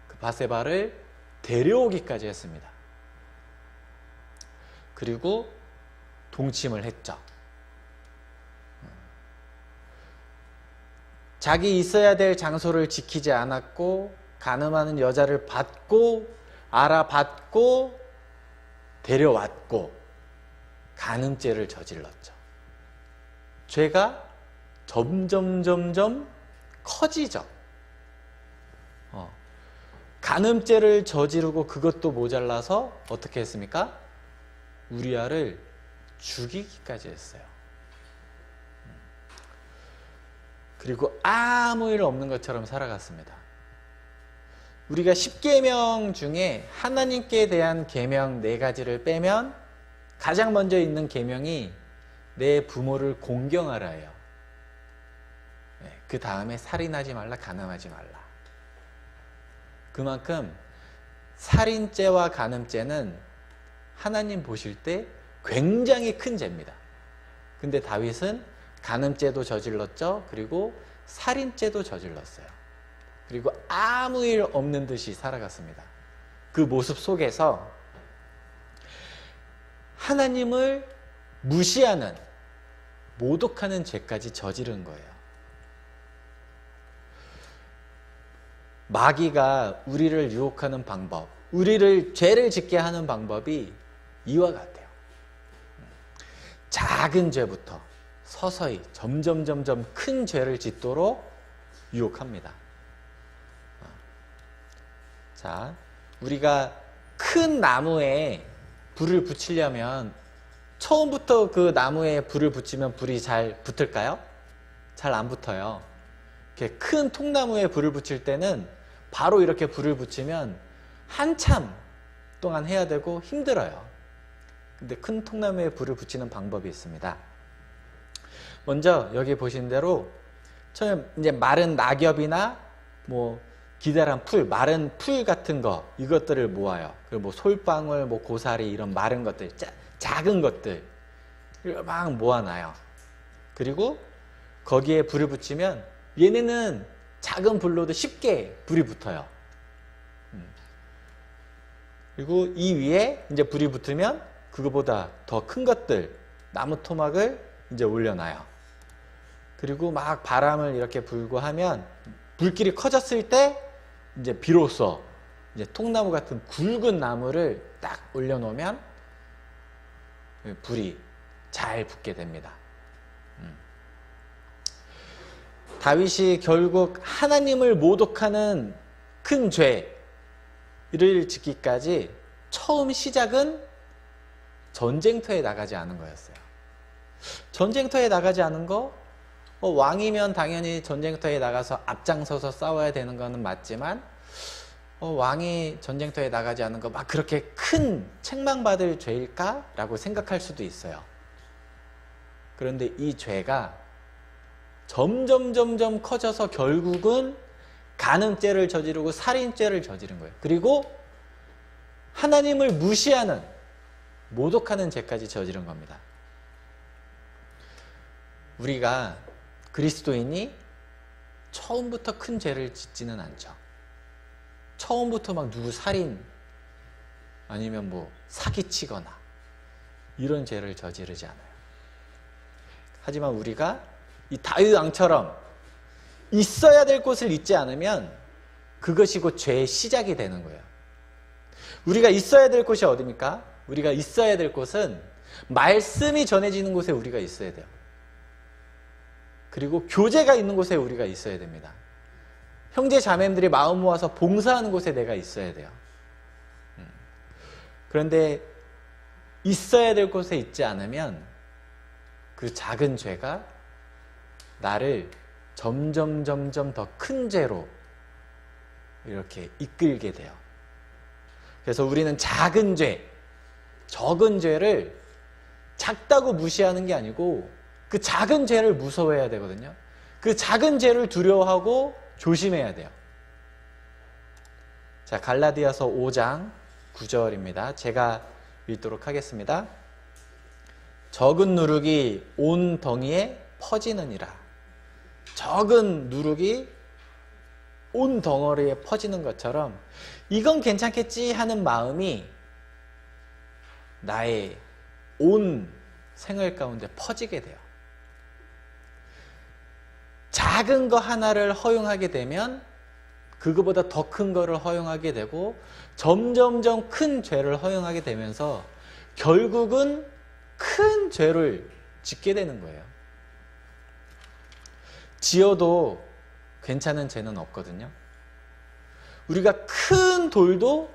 Speaker 1: 그 바세바를 데려오기까지 했습니다. 그리고 동침을 했죠. 자기 있어야 될 장소를 지키지 않았고, 간음하는 여자를 받고, 알아봤고, 데려왔고, 간음죄를 저질렀죠. 죄가 점점 커지죠. 간음죄를 저지르고 그것도 모자라서 어떻게 했습니까? 우리아를 죽이기까지 했어요. 그리고 아무 일 없는 것처럼 살아갔습니다. 우리가 10계명 중에 하나님께 대한 계명 4가지를 빼면 가장 먼저 있는 계명이 내 부모를 공경하라예요. 그 다음에 살인하지 말라, 간음하지 말라. 그만큼 살인죄와 간음죄는 하나님 보실 때 굉장히 큰 죄입니다. 근데 다윗은 간음죄도 저질렀죠. 그리고 살인죄도 저질렀어요. 그리고 아무 일 없는 듯이 살아갔습니다. 그 모습 속에서 하나님을 무시하는, 모독하는 죄까지 저지른 거예요. 마귀가 우리를 유혹하는 방법, 우리를 죄를 짓게 하는 방법이 이와 같아요. 작은 죄부터 서서히 점점 큰 죄를 짓도록 유혹합니다. 자, 우리가 큰 나무에 불을 붙이려면 처음부터 그 나무에 불을 붙이면 불이 잘 붙을까요? 잘 안 붙어요. 이렇게 큰 통나무에 불을 붙일 때는 바로 이렇게 불을 붙이면 한참 동안 해야 되고 힘들어요. 근데 큰 통나무에 불을 붙이는 방법이 있습니다. 먼저 여기 보신 대로 처음 이제 마른 낙엽이나 뭐 기다란 풀, 마른 풀 같은 거, 이것들을 모아요. 그리고 뭐 솔방울, 뭐 고사리, 이런 마른 것들, 작은 것들 막 모아놔요. 그리고 거기에 불을 붙이면 얘네는 작은 불로도 쉽게 불이 붙어요. 그리고 이 위에 이제 불이 붙으면 그거보다 더 큰 것들, 나무 토막을 이제 올려놔요. 그리고 막 바람을 이렇게 불고 하면 불길이 커졌을 때 이제 비로소 이제 통나무 같은 굵은 나무를 딱 올려놓으면 불이 잘 붙게 됩니다. 다윗이 결국 하나님을 모독하는 큰 죄를 짓기까지 처음 시작은 전쟁터에 나가지 않은 거였어요. 전쟁터에 나가지 않은 거, 왕이면 당연히 전쟁터에 나가서 앞장서서 싸워야 되는 거는 맞지만 왕이 전쟁터에 나가지 않은 거 막 그렇게 큰 책망받을 죄일까? 라고 생각할 수도 있어요. 그런데 이 죄가 점점 커져서 결국은 간음죄를 저지르고 살인죄를 저지른 거예요. 그리고 하나님을 무시하는, 모독하는 죄까지 저지른 겁니다. 우리가 그리스도인이 처음부터 큰 죄를 짓지는 않죠. 처음부터 막 누구 살인 아니면 뭐 사기치거나 이런 죄를 저지르지 않아요. 하지만 우리가 이 다윗 왕처럼 있어야 될 곳을 잊지 않으면 그것이 곧 죄의 시작이 되는 거예요. 우리가 있어야 될 곳이 어디입니까? 우리가 있어야 될 곳은 말씀이 전해지는 곳에 우리가 있어야 돼요. 그리고 교제가 있는 곳에 우리가 있어야 됩니다. 형제 자매들이 마음 모아서 봉사하는 곳에 내가 있어야 돼요. 그런데 있어야 될 곳에 있지 않으면 그 작은 죄가 나를 점점 더 큰 죄로 이렇게 이끌게 돼요. 그래서 우리는 작은 죄, 적은 죄를 작다고 무시하는 게 아니고 그 작은 죄를 무서워해야 되거든요. 그 작은 죄를 두려워하고 조심해야 돼요. 자, 갈라디아서 5장 9절입니다. 제가 읽도록 하겠습니다. 적은 누룩이 온 덩이에 퍼지느니라. 적은 누룩이 온 덩어리에 퍼지는 것처럼 이건 괜찮겠지 하는 마음이 나의 온 생활 가운데 퍼지게 돼요. 작은 거 하나를 허용하게 되면 그거보다 더 큰 거를 허용하게 되고 점점점 큰 죄를 허용하게 되면서 결국은 큰 죄를 짓게 되는 거예요. 지어도 괜찮은 죄는 없거든요. 우리가 큰 돌도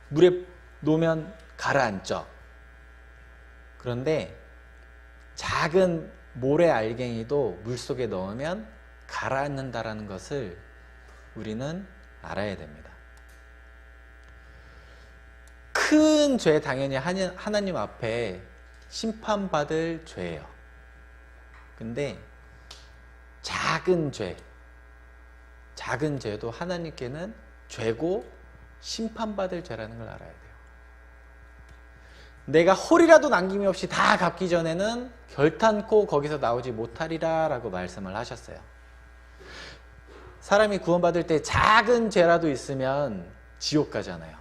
Speaker 1: 물에 놓으면 가라앉죠. 그런데 작은 모래 알갱이도 물속에 넣으면 가라앉는다라는 것을 우리는 알아야 됩니다. 큰 죄 당연히 하나님 앞에 심판받을 죄예요. 근데 작은 죄도 하나님께는 죄고 심판받을 죄라는 걸 알아야 돼요. 내가 홀이라도 남김이 없이 다 갚기 전에는 결탄코 거기서 나오지 못하리라 라고 말씀을 하셨어요. 사람이 구원받을 때 작은 죄라도 있으면 지옥 가잖아요.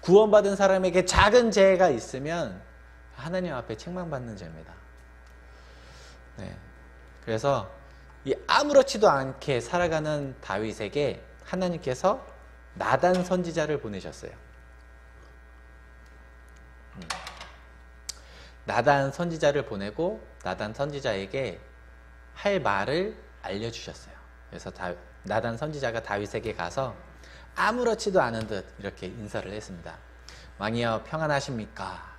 Speaker 1: 구원받은 사람에게 작은 죄가 있으면 하나님 앞에 책망받는 죄입니다. 네. 그래서 이 아무렇지도 않게 살아가는 다윗에게 하나님께서 나단 선지자를 보내셨어요. 나단 선지자를 보내고 나단 선지자에게 할 말을 알려주셨어요. 그래서 나단 선지자가 다윗에게 가서 아무렇지도 않은 듯 이렇게 인사를 했습니다. 왕이여 평안하십니까?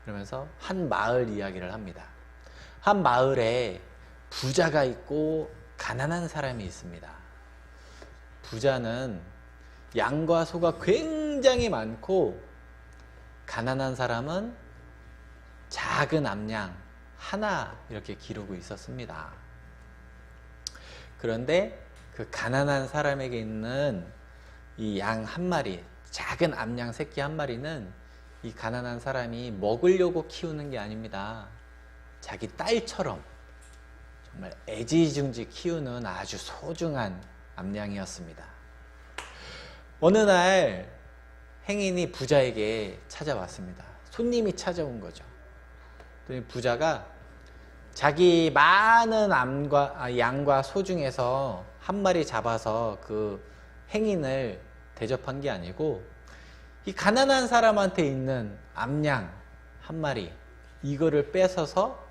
Speaker 1: 그러면서 한 마을 이야기를 합니다. 한 마을에 부자가 있고 가난한 사람이 있습니다. 부자는 양과 소가 굉장히 많고 가난한 사람은 작은 암양 하나 이렇게 기르고 있었습니다. 그런데 그 가난한 사람에게 있는 이 양 한 마리, 작은 암양 새끼 한 마리는 이 가난한 사람이 먹으려고 키우는 게 아닙니다. 자기 딸처럼 정말 애지중지 키우는 아주 소중한 암양이었습니다. 어느 날 행인이 부자에게 찾아왔습니다. 손님이 찾아온 거죠. 부자가 자기 많은 양과 소 중에서 한 마리 잡아서 그 행인을 대접한 게 아니고 이 가난한 사람한테 있는 암양 한 마리 이거를 뺏어서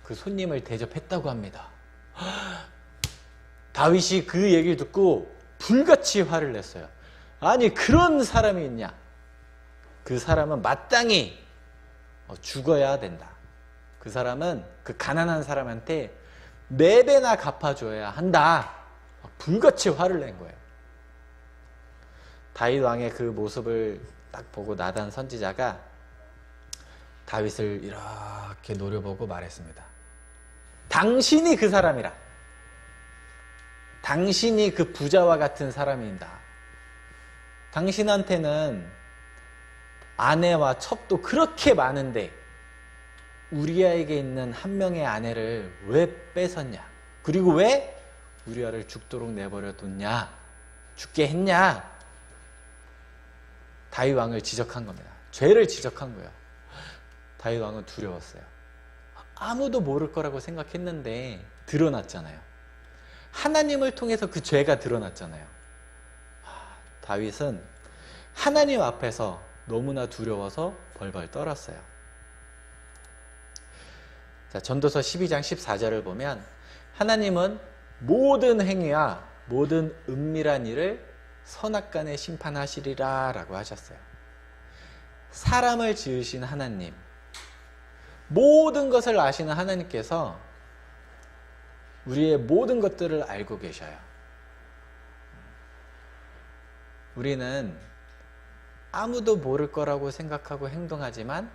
Speaker 1: 그 손님을 대접했다고 합니다. 다윗이 그 얘기를 듣고 불같이 화를 냈어요. 아니 그런 사람이 있냐? 그 사람은 마땅히 죽어야 된다. 그 사람은 그 가난한 사람한테 4배나 갚아줘야 한다. 불같이 화를 낸 거예요. 다윗 왕의 그 모습을 딱 보고 나단 선지자가 다윗을 이렇게 노려보고 말했습니다. 당신이 그 사람이라. 당신이 그 부자와 같은 사람이다. 당신한테는 아내와 첩도 그렇게 많은데 우리아에게 있는 한 명의 아내를 왜 뺏었냐? 그리고 왜 우리아를 죽도록 내버려 뒀냐? 죽게 했냐? 다윗 왕을 지적한 겁니다. 죄를 지적한 거예요. 다윗 왕은 두려웠어요. 아무도 모를 거라고 생각했는데 드러났잖아요. 하나님을 통해서 그 죄가 드러났잖아요. 다윗은 하나님 앞에서 너무나 두려워서 벌벌 떨었어요. 자, 전도서 12장 14절을 보면 하나님은 모든 행위와 모든 은밀한 일을 선악간에 심판하시리라 라고 하셨어요. 사람을 지으신 하나님, 모든 것을 아시는 하나님께서 우리의 모든 것들을 알고 계셔요. 우리는 아무도 모를 거라고 생각하고 행동하지만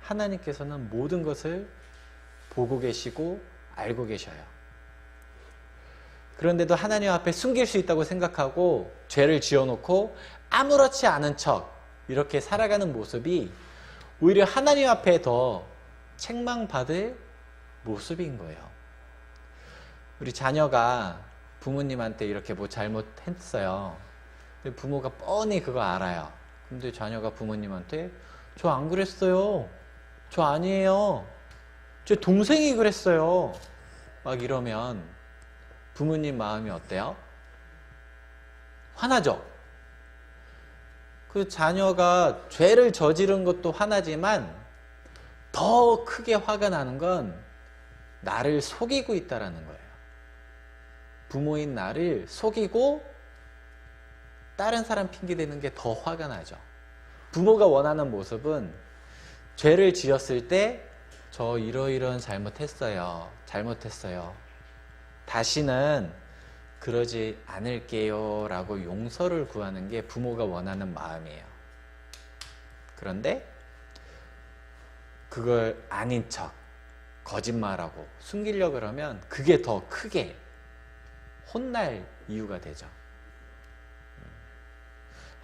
Speaker 1: 하나님께서는 모든 것을 보고 계시고 알고 계셔요. 그런데도 하나님 앞에 숨길 수 있다고 생각하고 죄를 지어놓고 아무렇지 않은 척 이렇게 살아가는 모습이 오히려 하나님 앞에 더 책망받을 모습인 거예요. 우리 자녀가 부모님한테 이렇게 뭐 잘못했어요. 근데 부모가 뻔히 그거 알아요. 근데 자녀가 부모님한테 저 안 그랬어요. 저 아니에요. 제 동생이 그랬어요. 막 이러면 부모님 마음이 어때요? 화나죠? 그 자녀가 죄를 저지른 것도 화나지만 더 크게 화가 나는 건 나를 속이고 있다라는 거예요. 부모인 나를 속이고 다른 사람 핑계대는 게 더 화가 나죠. 부모가 원하는 모습은 죄를 지었을 때 저 이러이러한 잘못했어요. 다시는 그러지 않을게요 라고 용서를 구하는 게 부모가 원하는 마음이에요. 그런데 그걸 아닌 척 거짓말하고 숨기려고 그러면 그게 더 크게 혼날 이유가 되죠.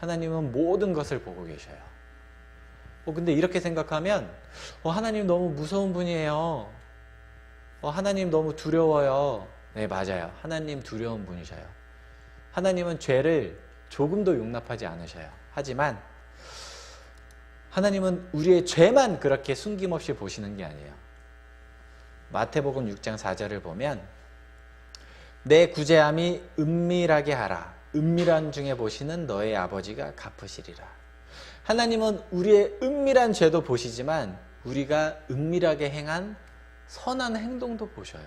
Speaker 1: 하나님은 모든 것을 보고 계셔요. 근데 이렇게 생각하면 하나님 너무 무서운 분이에요. 하나님 너무 두려워요. 네, 맞아요. 하나님 두려운 분이셔요. 하나님은 죄를 조금도 용납하지 않으셔요. 하지만 하나님은 우리의 죄만 그렇게 숨김없이 보시는 게 아니에요. 마태복음 6장 4절을 보면 내 구제함이 은밀하게 하라. 은밀한 중에 보시는 너의 아버지가 갚으시리라. 하나님은 우리의 은밀한 죄도 보시지만 우리가 은밀하게 행한 선한 행동도 보셔요.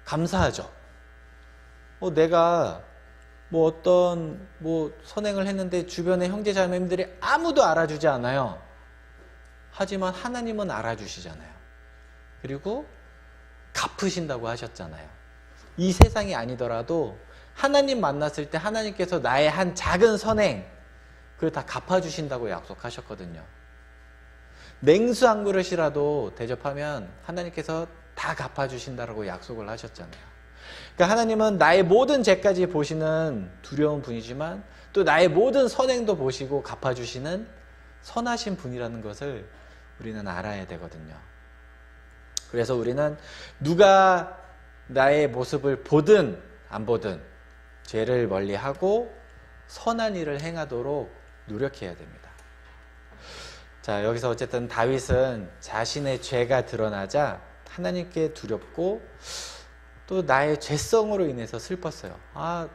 Speaker 1: 감사하죠. 내가 어떤 선행을 했는데 주변의 형제 자매님들이 아무도 알아주지 않아요. 하지만 하나님은 알아주시잖아요. 그리고 갚으신다고 하셨잖아요. 이 세상이 아니더라도 하나님 만났을 때 하나님께서 나의 한 작은 선행 그걸 다 갚아주신다고 약속하셨거든요. 냉수 한 그릇이라도 대접하면 하나님께서 다 갚아주신다고 약속을 하셨잖아요. 그러니까 하나님은 나의 모든 죄까지 보시는 두려운 분이지만 또 나의 모든 선행도 보시고 갚아주시는 선하신 분이라는 것을 우리는 알아야 되거든요. 그래서 우리는 누가 나의 모습을 보든 안 보든 죄를 멀리하고 선한 일을 행하도록 노력해야 됩니다. 자, 여기서 어쨌든 다윗은 자신의 죄가 드러나자 하나님께 두렵고 또 나의 죄성으로 인해서 슬펐어요.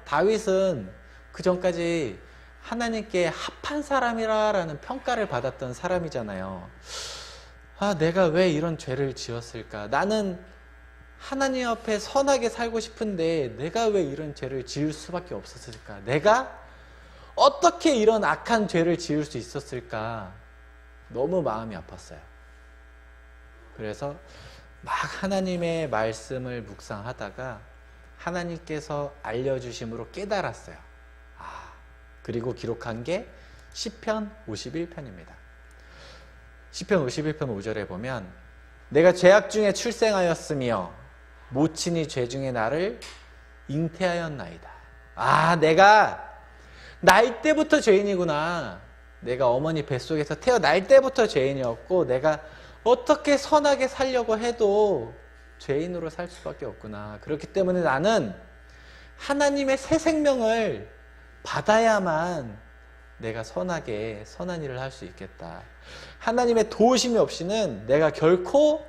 Speaker 1: 다윗은 그 전까지 하나님께 합한 사람이라는 평가를 받았던 사람이잖아요. 내가 왜 이런 죄를 지었을까? 나는 하나님 앞에 선하게 살고 싶은데 내가 왜 이런 죄를 지을 수밖에 없었을까? 내가 어떻게 이런 악한 죄를 지을 수 있었을까? 너무 마음이 아팠어요. 그래서 막 하나님의 말씀을 묵상하다가 하나님께서 알려주심으로 깨달았어요. 그리고 기록한 게 시편 51편입니다. 시편 51편 5절에 보면 내가 죄악 중에 출생하였으며 모친이 죄 중에 나를 잉태하였나이다. 내가 날 때부터 죄인이구나. 내가 어머니 뱃속에서 태어날 때부터 죄인이었고 내가 어떻게 선하게 살려고 해도 죄인으로 살 수밖에 없구나. 그렇기 때문에 나는 하나님의 새 생명을 받아야만 내가 선하게 선한 일을 할 수 있겠다. 하나님의 도우심이 없이는 내가 결코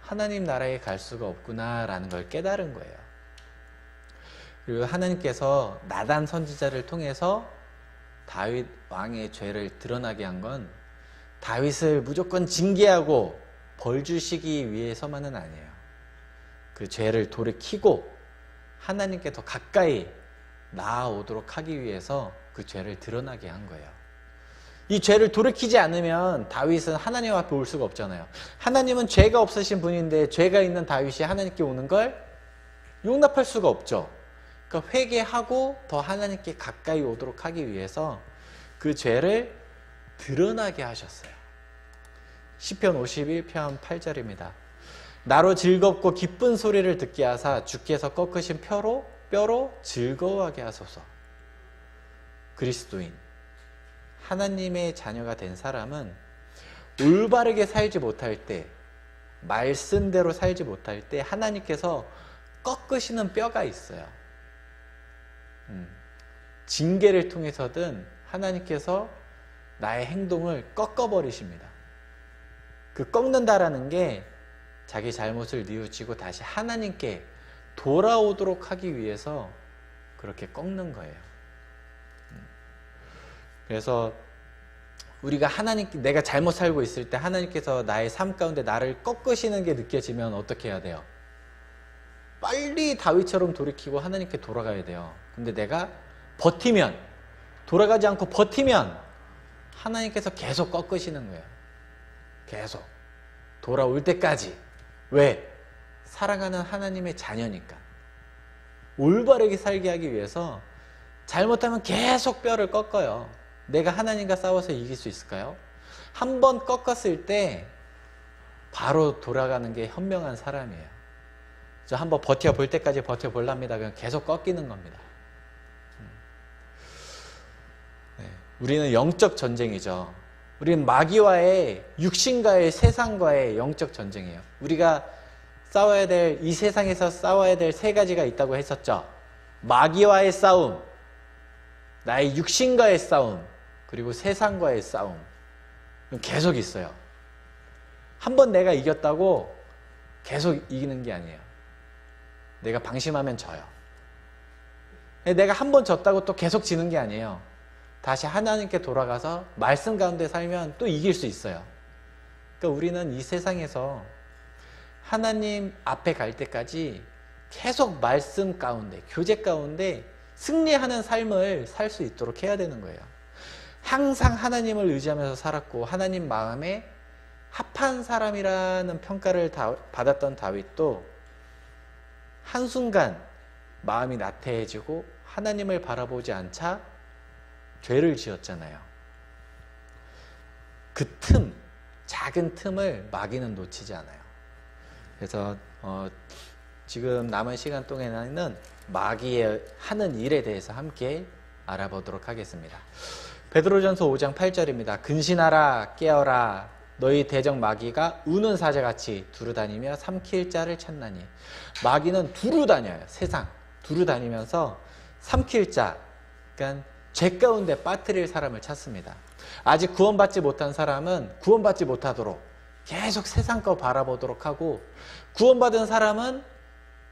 Speaker 1: 하나님 나라에 갈 수가 없구나라는 걸 깨달은 거예요. 그리고 하나님께서 나단 선지자를 통해서 다윗 왕의 죄를 드러나게 한 건 다윗을 무조건 징계하고 벌 주시기 위해서만은 아니에요. 그 죄를 돌이키고 하나님께 더 가까이 나아오도록 하기 위해서 그 죄를 드러나게 한 거예요. 이 죄를 돌이키지 않으면 다윗은 하나님 앞에 올 수가 없잖아요. 하나님은 죄가 없으신 분인데 죄가 있는 다윗이 하나님께 오는 걸 용납할 수가 없죠. 그러니까 회개하고 더 하나님께 가까이 오도록 하기 위해서 그 죄를 드러나게 하셨어요. 시편 51편 8절입니다. 나로 즐겁고 기쁜 소리를 듣게 하사 주께서 꺾으신 뼈로 즐거워하게 하소서. 그리스도인, 하나님의 자녀가 된 사람은 올바르게 살지 못할 때 말씀대로 살지 못할 때 하나님께서 꺾으시는 뼈가 있어요. 징계를 통해서든 하나님께서 나의 행동을 꺾어버리십니다. 그 꺾는다라는 게 자기 잘못을 뉘우치고 다시 하나님께 돌아오도록 하기 위해서 그렇게 꺾는 거예요. 그래서 우리가 내가 잘못 살고 있을 때 하나님께서 나의 삶 가운데 나를 꺾으시는 게 느껴지면 어떻게 해야 돼요? 빨리 다윗처럼 돌이키고 하나님께 돌아가야 돼요. 근데 내가 버티면, 돌아가지 않고 버티면 하나님께서 계속 꺾으시는 거예요. 계속 돌아올 때까지. 왜? 사랑하는 하나님의 자녀니까. 올바르게 살게 하기 위해서 잘못하면 계속 뼈를 꺾어요. 내가 하나님과 싸워서 이길 수 있을까요? 한 번 꺾었을 때 바로 돌아가는 게 현명한 사람이에요. 저 한번 버텨볼 때까지 버텨볼랍니다. 그냥 계속 꺾이는 겁니다. 네, 우리는 영적 전쟁이죠. 우리는 마귀와의, 육신과의, 세상과의 영적 전쟁이에요. 우리가 싸워야 될, 이 세상에서 싸워야 될 세 가지가 있다고 했었죠. 마귀와의 싸움, 나의 육신과의 싸움, 그리고 세상과의 싸움. 계속 있어요. 한 번 내가 이겼다고 계속 이기는 게 아니에요. 내가 방심하면 져요. 내가 한 번 졌다고 또 계속 지는 게 아니에요. 다시 하나님께 돌아가서 말씀 가운데 살면 또 이길 수 있어요. 그러니까 우리는 이 세상에서 하나님 앞에 갈 때까지 계속 말씀 가운데, 교제 가운데 승리하는 삶을 살 수 있도록 해야 되는 거예요. 항상 하나님을 의지하면서 살았고 하나님 마음에 합한 사람이라는 평가를 받았던 다윗도 한순간 마음이 나태해지고 하나님을 바라보지 않자 죄를 지었잖아요. 그 작은 틈을 마귀는 놓치지 않아요. 그래서 지금 남은 시간 동안에는 마귀의 하는 일에 대해서 함께 알아보도록 하겠습니다. 베드로전서 5장 8절입니다. 근신하라 깨어라 너희 대적 마귀가 우는 사자같이 두루다니며 삼킬 자를 찾나니. 마귀는 두루 다녀요. 세상 두루 다니면서 삼킬 자, 그러니까 죄 가운데 빠뜨릴 사람을 찾습니다. 아직 구원받지 못한 사람은 구원받지 못하도록 계속 세상 거 바라보도록 하고, 구원받은 사람은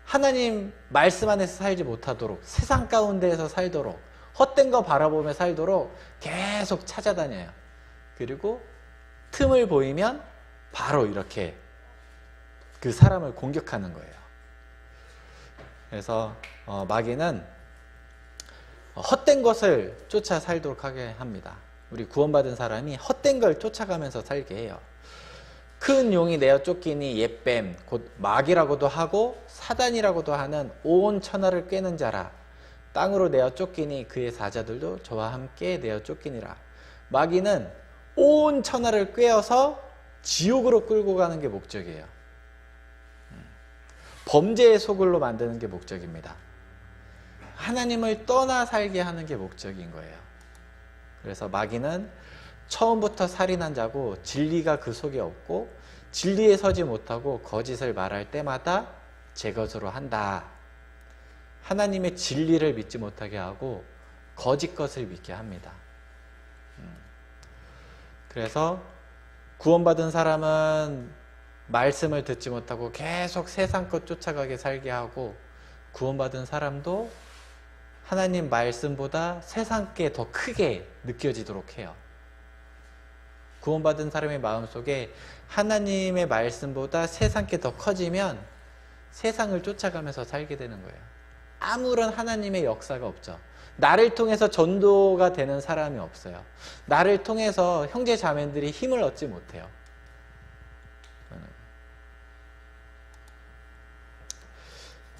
Speaker 1: 하나님 말씀 안에서 살지 못하도록 세상 가운데에서 살도록 헛된 거 바라보며 살도록 계속 찾아다녀요. 그리고 틈을 보이면 바로 이렇게 그 사람을 공격하는 거예요. 그래서 마귀는 헛된 것을 쫓아 살도록 하게 합니다. 우리 구원받은 사람이 헛된 걸 쫓아가면서 살게 해요. 큰 용이 내어 쫓기니 옛뱀 곧 마귀라고도 하고 사단이라고도 하는 온 천하를 꿰는 자라. 땅으로 내어 쫓기니 그의 사자들도 저와 함께 내어 쫓기니라. 마귀는 온 천하를 꿰어서 지옥으로 끌고 가는 게 목적이에요. 범죄의 소굴로 만드는 게 목적입니다. 하나님을 떠나 살게 하는 게 목적인 거예요. 그래서 마귀는 처음부터 살인한 자고 진리가 그 속에 없고 진리에 서지 못하고 거짓을 말할 때마다 제 것으로 한다. 하나님의 진리를 믿지 못하게 하고 거짓 것을 믿게 합니다. 그래서 구원받은 사람은 말씀을 듣지 못하고 계속 세상 것 쫓아가게 살게 하고, 구원받은 사람도 하나님 말씀보다 세상 게 더 크게 느껴지도록 해요. 구원받은 사람의 마음속에 하나님의 말씀보다 세상 게 더 커지면 세상을 쫓아가면서 살게 되는 거예요. 아무런 하나님의 역사가 없죠. 나를 통해서 전도가 되는 사람이 없어요. 나를 통해서 형제 자매들이 힘을 얻지 못해요.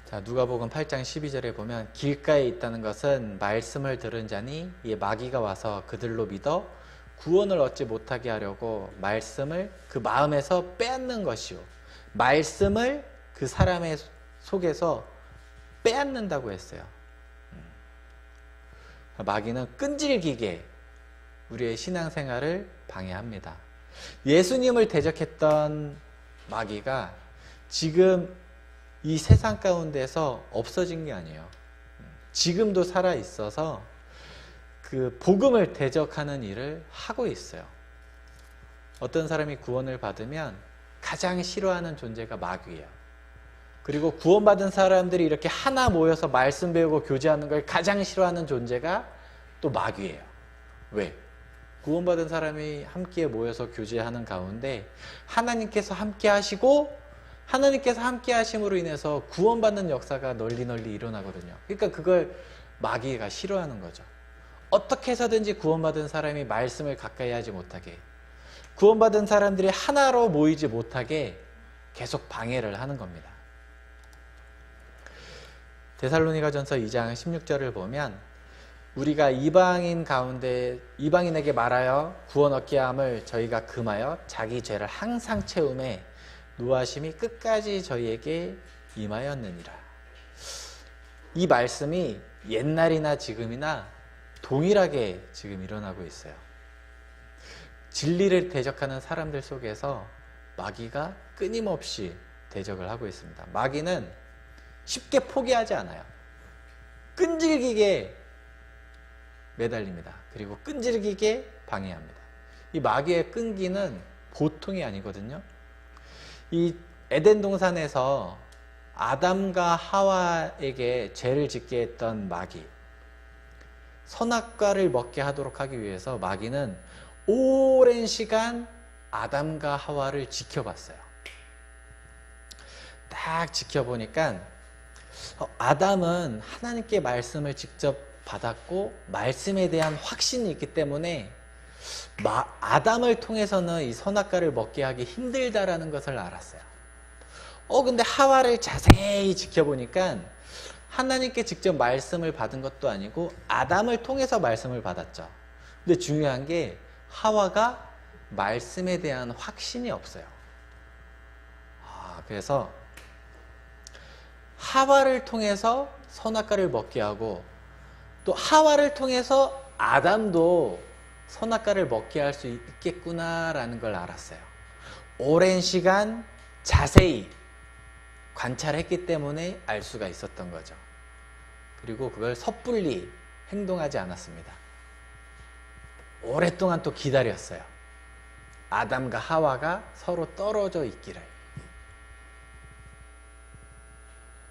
Speaker 1: 자, 누가복음 8장 12절에 보면 길가에 있다는 것은 말씀을 들은 자니 이 마귀가 와서 그들로 믿어 구원을 얻지 못하게 하려고 말씀을 그 마음에서 빼앗는 것이요. 말씀을 그 사람의 속에서 빼앗는다고 했어요. 마귀는 끈질기게 우리의 신앙생활을 방해합니다. 예수님을 대적했던 마귀가 지금 이 세상 가운데서 없어진 게 아니에요. 지금도 살아 있어서 그 복음을 대적하는 일을 하고 있어요. 어떤 사람이 구원을 받으면 가장 싫어하는 존재가 마귀예요. 그리고 구원받은 사람들이 이렇게 하나 모여서 말씀 배우고 교제하는 걸 가장 싫어하는 존재가 또 마귀예요. 왜? 구원받은 사람이 함께 모여서 교제하는 가운데 하나님께서 함께 하시고 하나님께서 함께 하심으로 인해서 구원받는 역사가 널리 일어나거든요. 그러니까 그걸 마귀가 싫어하는 거죠. 어떻게 해서든지 구원받은 사람이 말씀을 가까이 하지 못하게, 구원받은 사람들이 하나로 모이지 못하게 계속 방해를 하는 겁니다. 데살로니가전서 2장 16절을 보면 우리가 이방인 가운데 이방인에게 말하여 구원 얻게 함을 저희가 금하여 자기 죄를 항상 채움에 노하심이 끝까지 저희에게 임하였느니라. 이 말씀이 옛날이나 지금이나 동일하게 지금 일어나고 있어요. 진리를 대적하는 사람들 속에서 마귀가 끊임없이 대적을 하고 있습니다. 마귀는 쉽게 포기하지 않아요. 끈질기게 매달립니다. 그리고 끈질기게 방해합니다. 이 마귀의 끈기는 보통이 아니거든요. 이 에덴 동산에서 아담과 하와에게 죄를 짓게 했던 마귀, 선악과를 먹게 하도록 하기 위해서 마귀는 오랜 시간 아담과 하와를 지켜봤어요. 딱 지켜보니까 아담은 하나님께 말씀을 직접 받았고 말씀에 대한 확신이 있기 때문에 아담을 통해서는 이 선악과를 먹게 하기 힘들다라는 것을 알았어요. 근데 하와를 자세히 지켜보니까 하나님께 직접 말씀을 받은 것도 아니고 아담을 통해서 말씀을 받았죠. 근데 중요한 게 하와가 말씀에 대한 확신이 없어요. 그래서 하와를 통해서 선악과를 먹게 하고 또 하와를 통해서 아담도 선악과를 먹게 할 수 있겠구나라는 걸 알았어요. 오랜 시간 자세히 관찰했기 때문에 알 수가 있었던 거죠. 그리고 그걸 섣불리 행동하지 않았습니다. 오랫동안 또 기다렸어요. 아담과 하와가 서로 떨어져 있기를.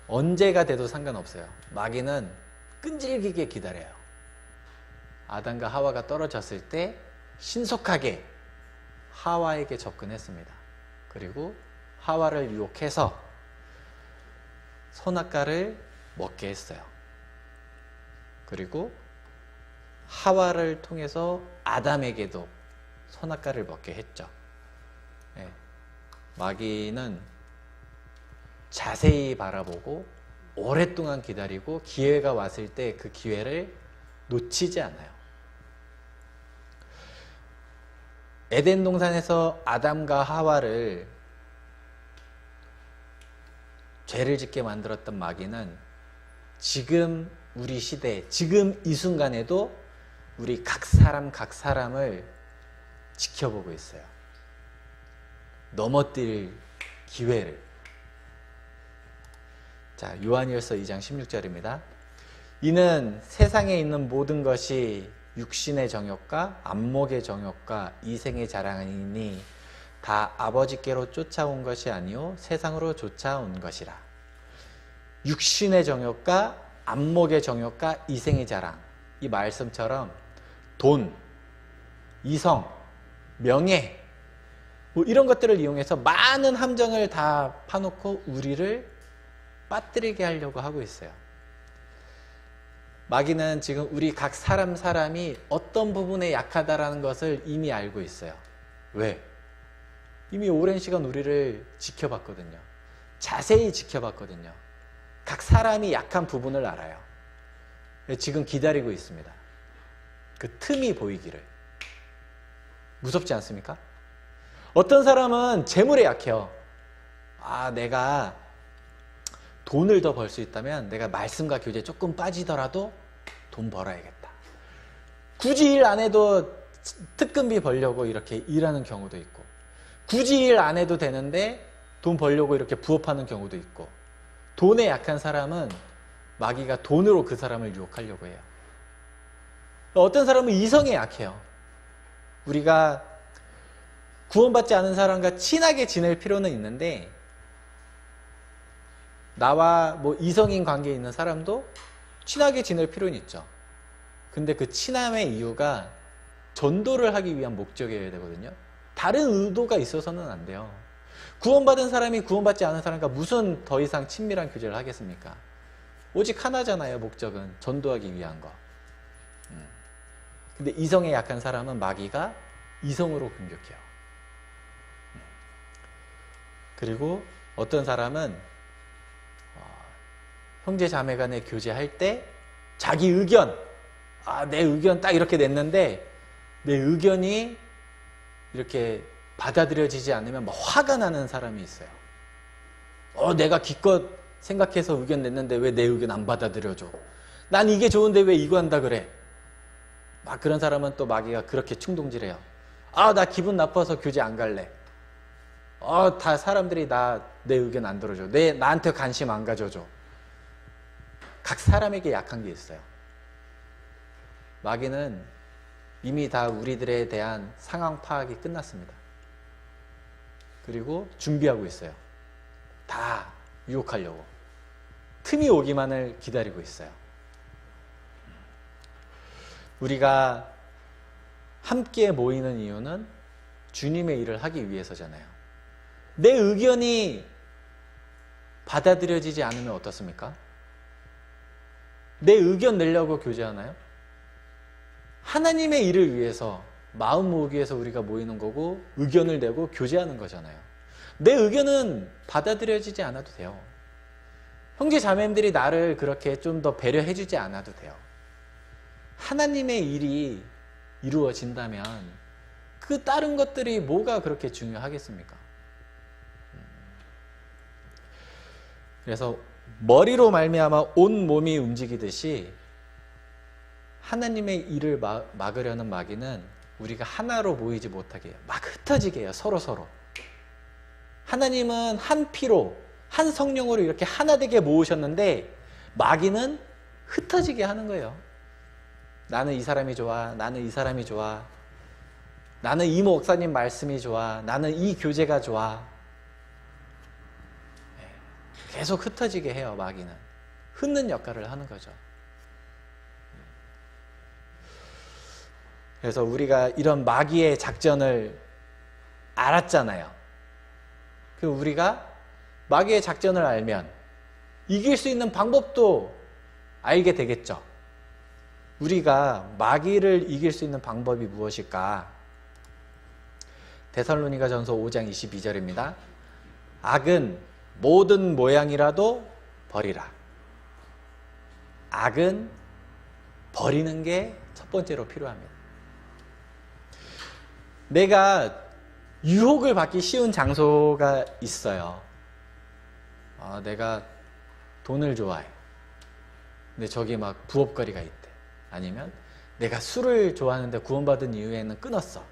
Speaker 1: 언제가 돼도 상관없어요. 마귀는 끈질기게 기다려요. 아담과 하와가 떨어졌을 때 신속하게 하와에게 접근했습니다. 그리고 하와를 유혹해서 선악과를 먹게 했어요. 그리고 하와를 통해서 아담에게도 선악과를 먹게 했죠. 마귀는 자세히 바라보고 오랫동안 기다리고 기회가 왔을 때 그 기회를 놓치지 않아요. 에덴 동산에서 아담과 하와를 죄를 짓게 만들었던 마귀는 지금 우리 시대, 지금 이 순간에도 우리 각 사람을 지켜보고 있어요. 넘어뜨릴 기회를. 자, 요한일서 2장 16절입니다. 이는 세상에 있는 모든 것이 육신의 정욕과 안목의 정욕과 이생의 자랑이니 다 아버지께로 쫓아온 것이 아니요 세상으로 쫓아온 것이라. 육신의 정욕과 안목의 정욕과 이생의 자랑. 이 말씀처럼 돈, 이성, 명예 이런 것들을 이용해서 많은 함정을 다 파놓고 우리를 빠뜨리게 하려고 하고 있어요. 마귀는 지금 우리 각 사람이 어떤 부분에 약하다라는 것을 이미 알고 있어요. 왜? 이미 오랜 시간 우리를 지켜봤거든요. 자세히 지켜봤거든요. 각 사람이 약한 부분을 알아요. 지금 기다리고 있습니다. 그 틈이 보이기를. 무섭지 않습니까? 어떤 사람은 재물에 약해요. 내가 돈을 더 벌 수 있다면 내가 말씀과 교제에 조금 빠지더라도 돈 벌어야겠다. 굳이 일 안 해도 특근비 벌려고 이렇게 일하는 경우도 있고, 굳이 일 안 해도 되는데 돈 벌려고 이렇게 부업하는 경우도 있고, 돈에 약한 사람은 마귀가 돈으로 그 사람을 유혹하려고 해요. 어떤 사람은 이성에 약해요. 우리가 구원받지 않은 사람과 친하게 지낼 필요는 있는데, 나와 뭐 이성인 관계에 있는 사람도 친하게 지낼 필요는 있죠. 근데 그 친함의 이유가 전도를 하기 위한 목적이어야 되거든요. 다른 의도가 있어서는 안 돼요. 구원받은 사람이 구원받지 않은 사람과 무슨 더 이상 친밀한 교제를 하겠습니까? 오직 하나잖아요. 목적은 전도하기 위한 거. 근데 이성에 약한 사람은 마귀가 이성으로 공격해요. 그리고 어떤 사람은 형제 자매 간에 교제할 때 자기 의견, 내 의견 딱 이렇게 냈는데 내 의견이 이렇게 받아들여지지 않으면 막 화가 나는 사람이 있어요. 내가 기껏 생각해서 의견 냈는데 왜 내 의견 안 받아들여줘? 난 이게 좋은데 왜 이거 한다 그래? 막 그런 사람은 또 마귀가 그렇게 충동질해요. 나 기분 나빠서 교제 안 갈래. 다 사람들이 내 의견 안 들어줘. 나한테 관심 안 가져줘. 각 사람에게 약한 게 있어요. 마귀는 이미 다 우리들에 대한 상황 파악이 끝났습니다. 그리고 준비하고 있어요. 다 유혹하려고. 틈이 오기만을 기다리고 있어요. 우리가 함께 모이는 이유는 주님의 일을 하기 위해서잖아요. 내 의견이 받아들여지지 않으면 어떻습니까? 내 의견 내려고 교제하나요? 하나님의 일을 위해서, 마음 모으기 위해서 우리가 모이는 거고 의견을 내고 교제하는 거잖아요. 내 의견은 받아들여지지 않아도 돼요. 형제 자매님들이 나를 그렇게 좀 더 배려해 주지 않아도 돼요. 하나님의 일이 이루어진다면 그 다른 것들이 뭐가 그렇게 중요하겠습니까? 그래서 머리로 말미암아 온 몸이 움직이듯이 하나님의 일을 막으려는 마귀는 우리가 하나로 모이지 못하게 해요. 막 흩어지게 해요. 서로. 하나님은 한 피로, 한 성령으로 이렇게 하나 되게 모으셨는데 마귀는 흩어지게 하는 거예요. 나는 이 사람이 좋아. 나는 이 사람이 좋아. 나는 이 목사님 말씀이 좋아. 나는 이 교제가 좋아. 계속 흩어지게 해요. 마귀는. 흩는 역할을 하는 거죠. 그래서 우리가 이런 마귀의 작전을 알았잖아요. 그 우리가 마귀의 작전을 알면 이길 수 있는 방법도 알게 되겠죠. 우리가 마귀를 이길 수 있는 방법이 무엇일까? 데살로니가전서 5장 22절입니다. 악은 모든 모양이라도 버리라. 악은 버리는 게 첫 번째로 필요합니다. 내가 유혹을 받기 쉬운 장소가 있어요. 내가 돈을 좋아해. 근데 저기 막 부업거리가 있대. 아니면 내가 술을 좋아하는데 구원받은 이후에는 끊었어.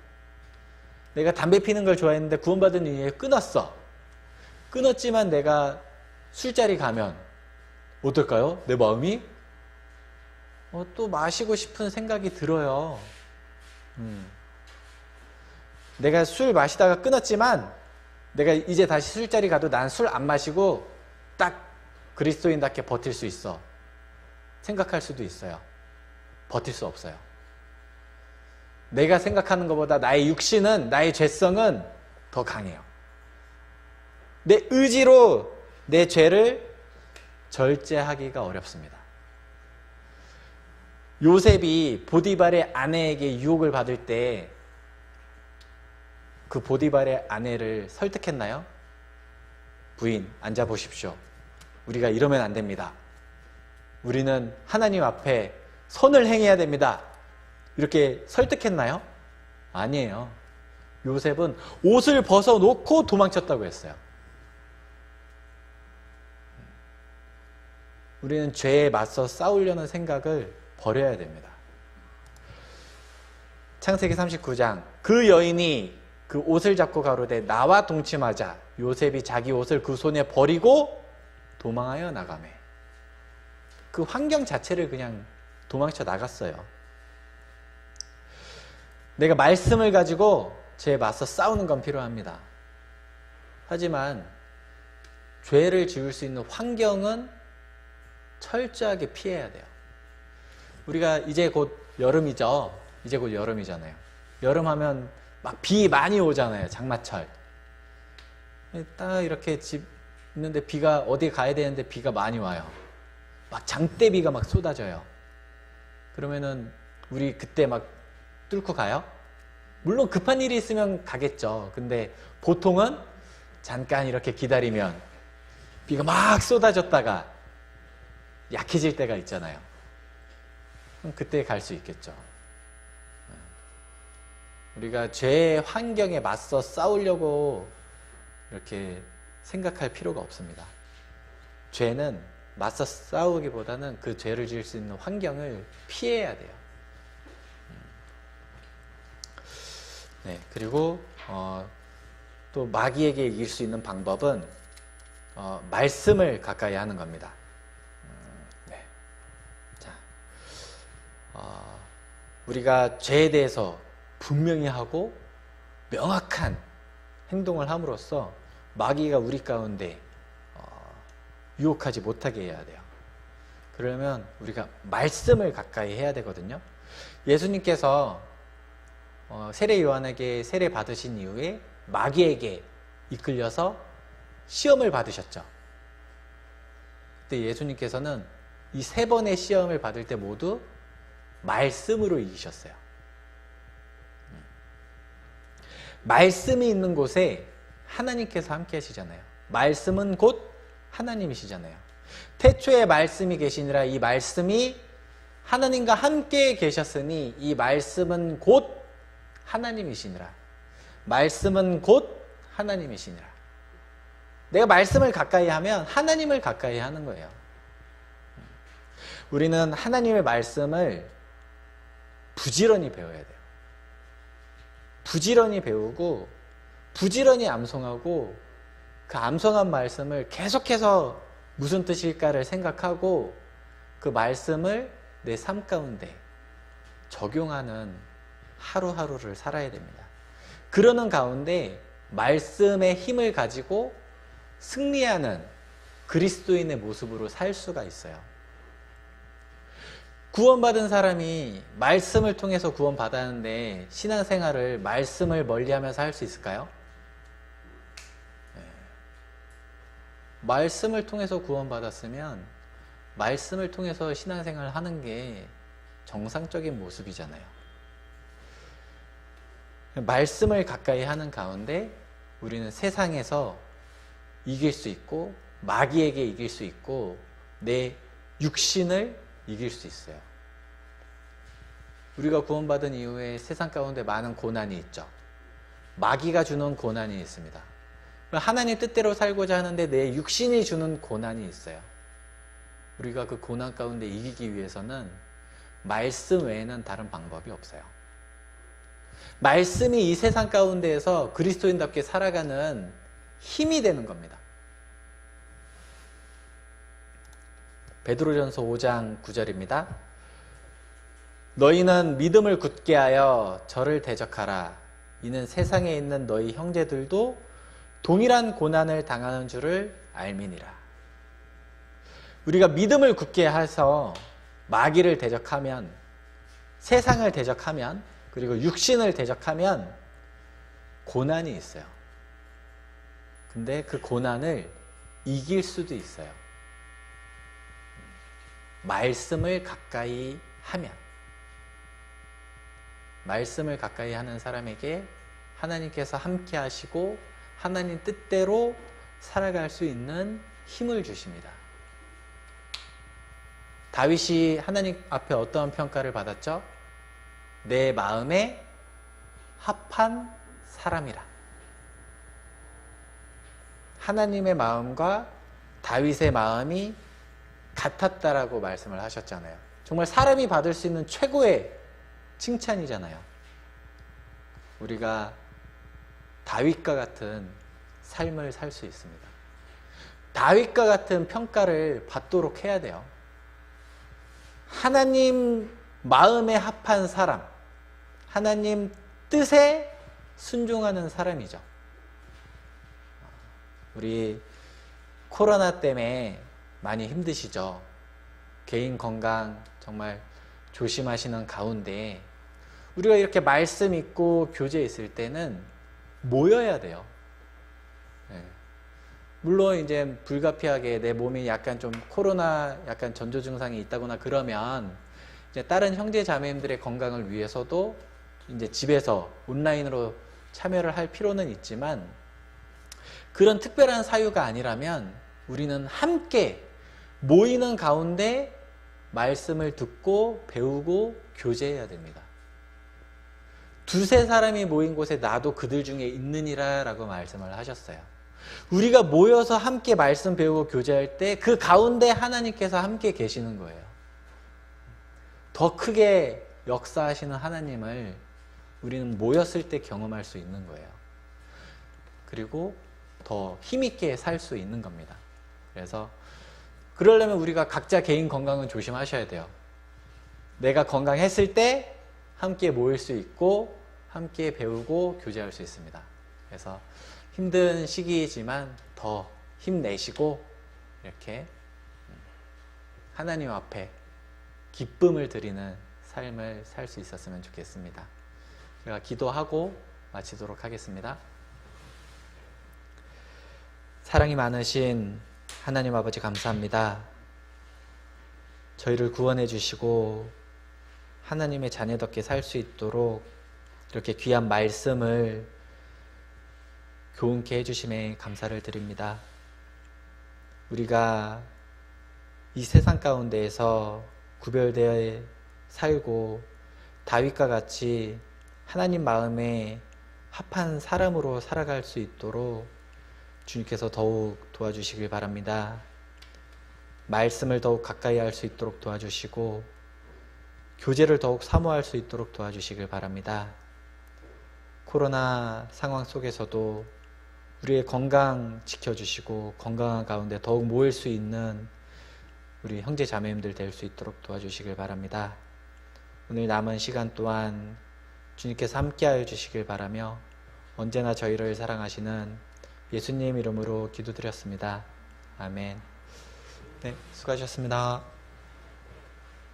Speaker 1: 내가 담배 피는 걸 좋아했는데 구원받은 이후에 끊었어. 끊었지만 내가 술자리 가면 어떨까요? 내 마음이 또 마시고 싶은 생각이 들어요. 내가 술 마시다가 끊었지만 내가 이제 다시 술자리 가도 난 술 안 마시고 딱 그리스도인답게 버틸 수 있어. 생각할 수도 있어요. 버틸 수 없어요. 내가 생각하는 것보다 나의 육신은, 나의 죄성은 더 강해요. 내 의지로 내 죄를 절제하기가 어렵습니다. 요셉이 보디발의 아내에게 유혹을 받을 때 그 보디발의 아내를 설득했나요? 부인, 앉아보십시오. 우리가 이러면 안 됩니다. 우리는 하나님 앞에 선을 행해야 됩니다. 이렇게 설득했나요? 아니에요. 요셉은 옷을 벗어놓고 도망쳤다고 했어요. 우리는 죄에 맞서 싸우려는 생각을 버려야 됩니다. 창세기 39장, 그 여인이 그 옷을 잡고 가로되 나와 동침하자. 요셉이 자기 옷을 그 손에 버리고 도망하여 나가매. 그 환경 자체를 그냥 도망쳐 나갔어요. 내가 말씀을 가지고 죄에 맞서 싸우는 건 필요합니다. 하지만 죄를 지을 수 있는 환경은 철저하게 피해야 돼요. 우리가 이제 곧 여름이죠. 이제 곧 여름이잖아요. 여름하면 막 비 많이 오잖아요. 장마철. 딱 이렇게 집 있는데 비가 어디 가야 되는데 비가 많이 와요. 막 장대비가 막 쏟아져요. 그러면은 우리 그때 막 뚫고 가요? 물론 급한 일이 있으면 가겠죠. 근데 보통은 잠깐 이렇게 기다리면 비가 막 쏟아졌다가 약해질 때가 있잖아요. 그럼 그때 갈 수 있겠죠. 우리가 죄의 환경에 맞서 싸우려고 이렇게 생각할 필요가 없습니다. 죄는 맞서 싸우기보다는 그 죄를 지을 수 있는 환경을 피해야 돼요. 네, 그리고 또 마귀에게 이길 수 있는 방법은 말씀을 가까이 하는 겁니다. 네. 자, 우리가 죄에 대해서 분명히 하고 명확한 행동을 함으로써 마귀가 우리 가운데 유혹하지 못하게 해야 돼요. 그러면 우리가 말씀을 가까이 해야 되거든요. 예수님께서 세례 요한에게 세례 받으신 이후에 마귀에게 이끌려서 시험을 받으셨죠. 그때 예수님께서는 이 3번의 시험을 받을 때 모두 말씀으로 이기셨어요. 말씀이 있는 곳에 하나님께서 함께 하시잖아요. 말씀은 곧 하나님이시잖아요. 태초에 말씀이 계시니라. 이 말씀이 하나님과 함께 계셨으니 이 말씀은 곧 하나님이시니라. 말씀은 곧 하나님이시니라. 내가 말씀을 가까이 하면 하나님을 가까이 하는 거예요. 우리는 하나님의 말씀을 부지런히 배워야 돼요. 부지런히 배우고 부지런히 암송하고 그 암송한 말씀을 계속해서 무슨 뜻일까를 생각하고 그 말씀을 내 삶 가운데 적용하는 하루하루를 살아야 됩니다. 그러는 가운데 말씀의 힘을 가지고 승리하는 그리스도인의 모습으로 살 수가 있어요. 구원받은 사람이 말씀을 통해서 구원받았는데 신앙생활을 말씀을 멀리하면서 할 수 있을까요? 네. 말씀을 통해서 구원받았으면 말씀을 통해서 신앙생활을 하는 게 정상적인 모습이잖아요. 말씀을 가까이 하는 가운데 우리는 세상에서 이길 수 있고 마귀에게 이길 수 있고 내 육신을 이길 수 있어요. 우리가 구원받은 이후에 세상 가운데 많은 고난이 있죠. 마귀가 주는 고난이 있습니다. 하나님 뜻대로 살고자 하는데 내 육신이 주는 고난이 있어요. 우리가 그 고난 가운데 이기기 위해서는 말씀 외에는 다른 방법이 없어요. 말씀이 이 세상 가운데에서 그리스도인답게 살아가는 힘이 되는 겁니다. 베드로전서 5장 9절입니다. 너희는 믿음을 굳게 하여 저를 대적하라. 이는 세상에 있는 너희 형제들도 동일한 고난을 당하는 줄을 알미니라. 우리가 믿음을 굳게 해서 마귀를 대적하면, 세상을 대적하면, 그리고 육신을 대적하면 고난이 있어요. 근데 그 고난을 이길 수도 있어요. 말씀을 가까이 하면. 말씀을 가까이 하는 사람에게 하나님께서 함께 하시고 하나님 뜻대로 살아갈 수 있는 힘을 주십니다. 다윗이 하나님 앞에 어떠한 평가를 받았죠? 내 마음에 합한 사람이라. 하나님의 마음과 다윗의 마음이 같았다라고 말씀을 하셨잖아요. 정말 사람이 받을 수 있는 최고의 칭찬이잖아요. 우리가 다윗과 같은 삶을 살 수 있습니다. 다윗과 같은 평가를 받도록 해야 돼요. 하나님 마음에 합한 사람, 하나님 뜻에 순종하는 사람이죠. 우리 코로나 때문에 많이 힘드시죠? 개인 건강 정말 조심하시는 가운데 우리가 이렇게 말씀 있고 교제 있을 때는 모여야 돼요. 물론 이제 불가피하게 내 몸이 약간 좀 코로나 약간 전조 증상이 있다거나 그러면 이제 다른 형제 자매님들의 건강을 위해서도 이제 집에서 온라인으로 참여를 할 필요는 있지만 그런 특별한 사유가 아니라면 우리는 함께 모이는 가운데 말씀을 듣고 배우고 교제해야 됩니다. 두세 사람이 모인 곳에 나도 그들 중에 있느니라 라고 말씀을 하셨어요. 우리가 모여서 함께 말씀 배우고 교제할 때 그 가운데 하나님께서 함께 계시는 거예요. 더 크게 역사하시는 하나님을 우리는 모였을 때 경험할 수 있는 거예요. 그리고 더 힘있게 살 수 있는 겁니다. 그래서 그러려면 우리가 각자 개인 건강은 조심하셔야 돼요. 내가 건강했을 때 함께 모일 수 있고 함께 배우고 교제할 수 있습니다. 그래서 힘든 시기이지만 더 힘내시고 이렇게 하나님 앞에 기쁨을 드리는 삶을 살 수 있었으면 좋겠습니다. 제가 기도하고 마치도록 하겠습니다. 사랑이 많으신 하나님 아버지 감사합니다. 저희를 구원해 주시고 하나님의 자녀답게 살 수 있도록 이렇게 귀한 말씀을 교훈케 해주심에 감사를 드립니다. 우리가 이 세상 가운데에서 구별되어 살고 다윗과 같이 하나님 마음에 합한 사람으로 살아갈 수 있도록 주님께서 더욱 도와주시길 바랍니다. 말씀을 더욱 가까이 할 수 있도록 도와주시고 교제를 더욱 사모할 수 있도록 도와주시길 바랍니다. 코로나 상황 속에서도 우리의 건강 지켜주시고 건강한 가운데 더욱 모일 수 있는 우리 형제 자매님들 될 수 있도록 도와주시길 바랍니다. 오늘 남은 시간 동안 주님께서 함께하여 주시길 바라며 언제나 저희를 사랑하시는 예수님 이름으로 기도드렸습니다. 아멘. 네, 수고하셨습니다.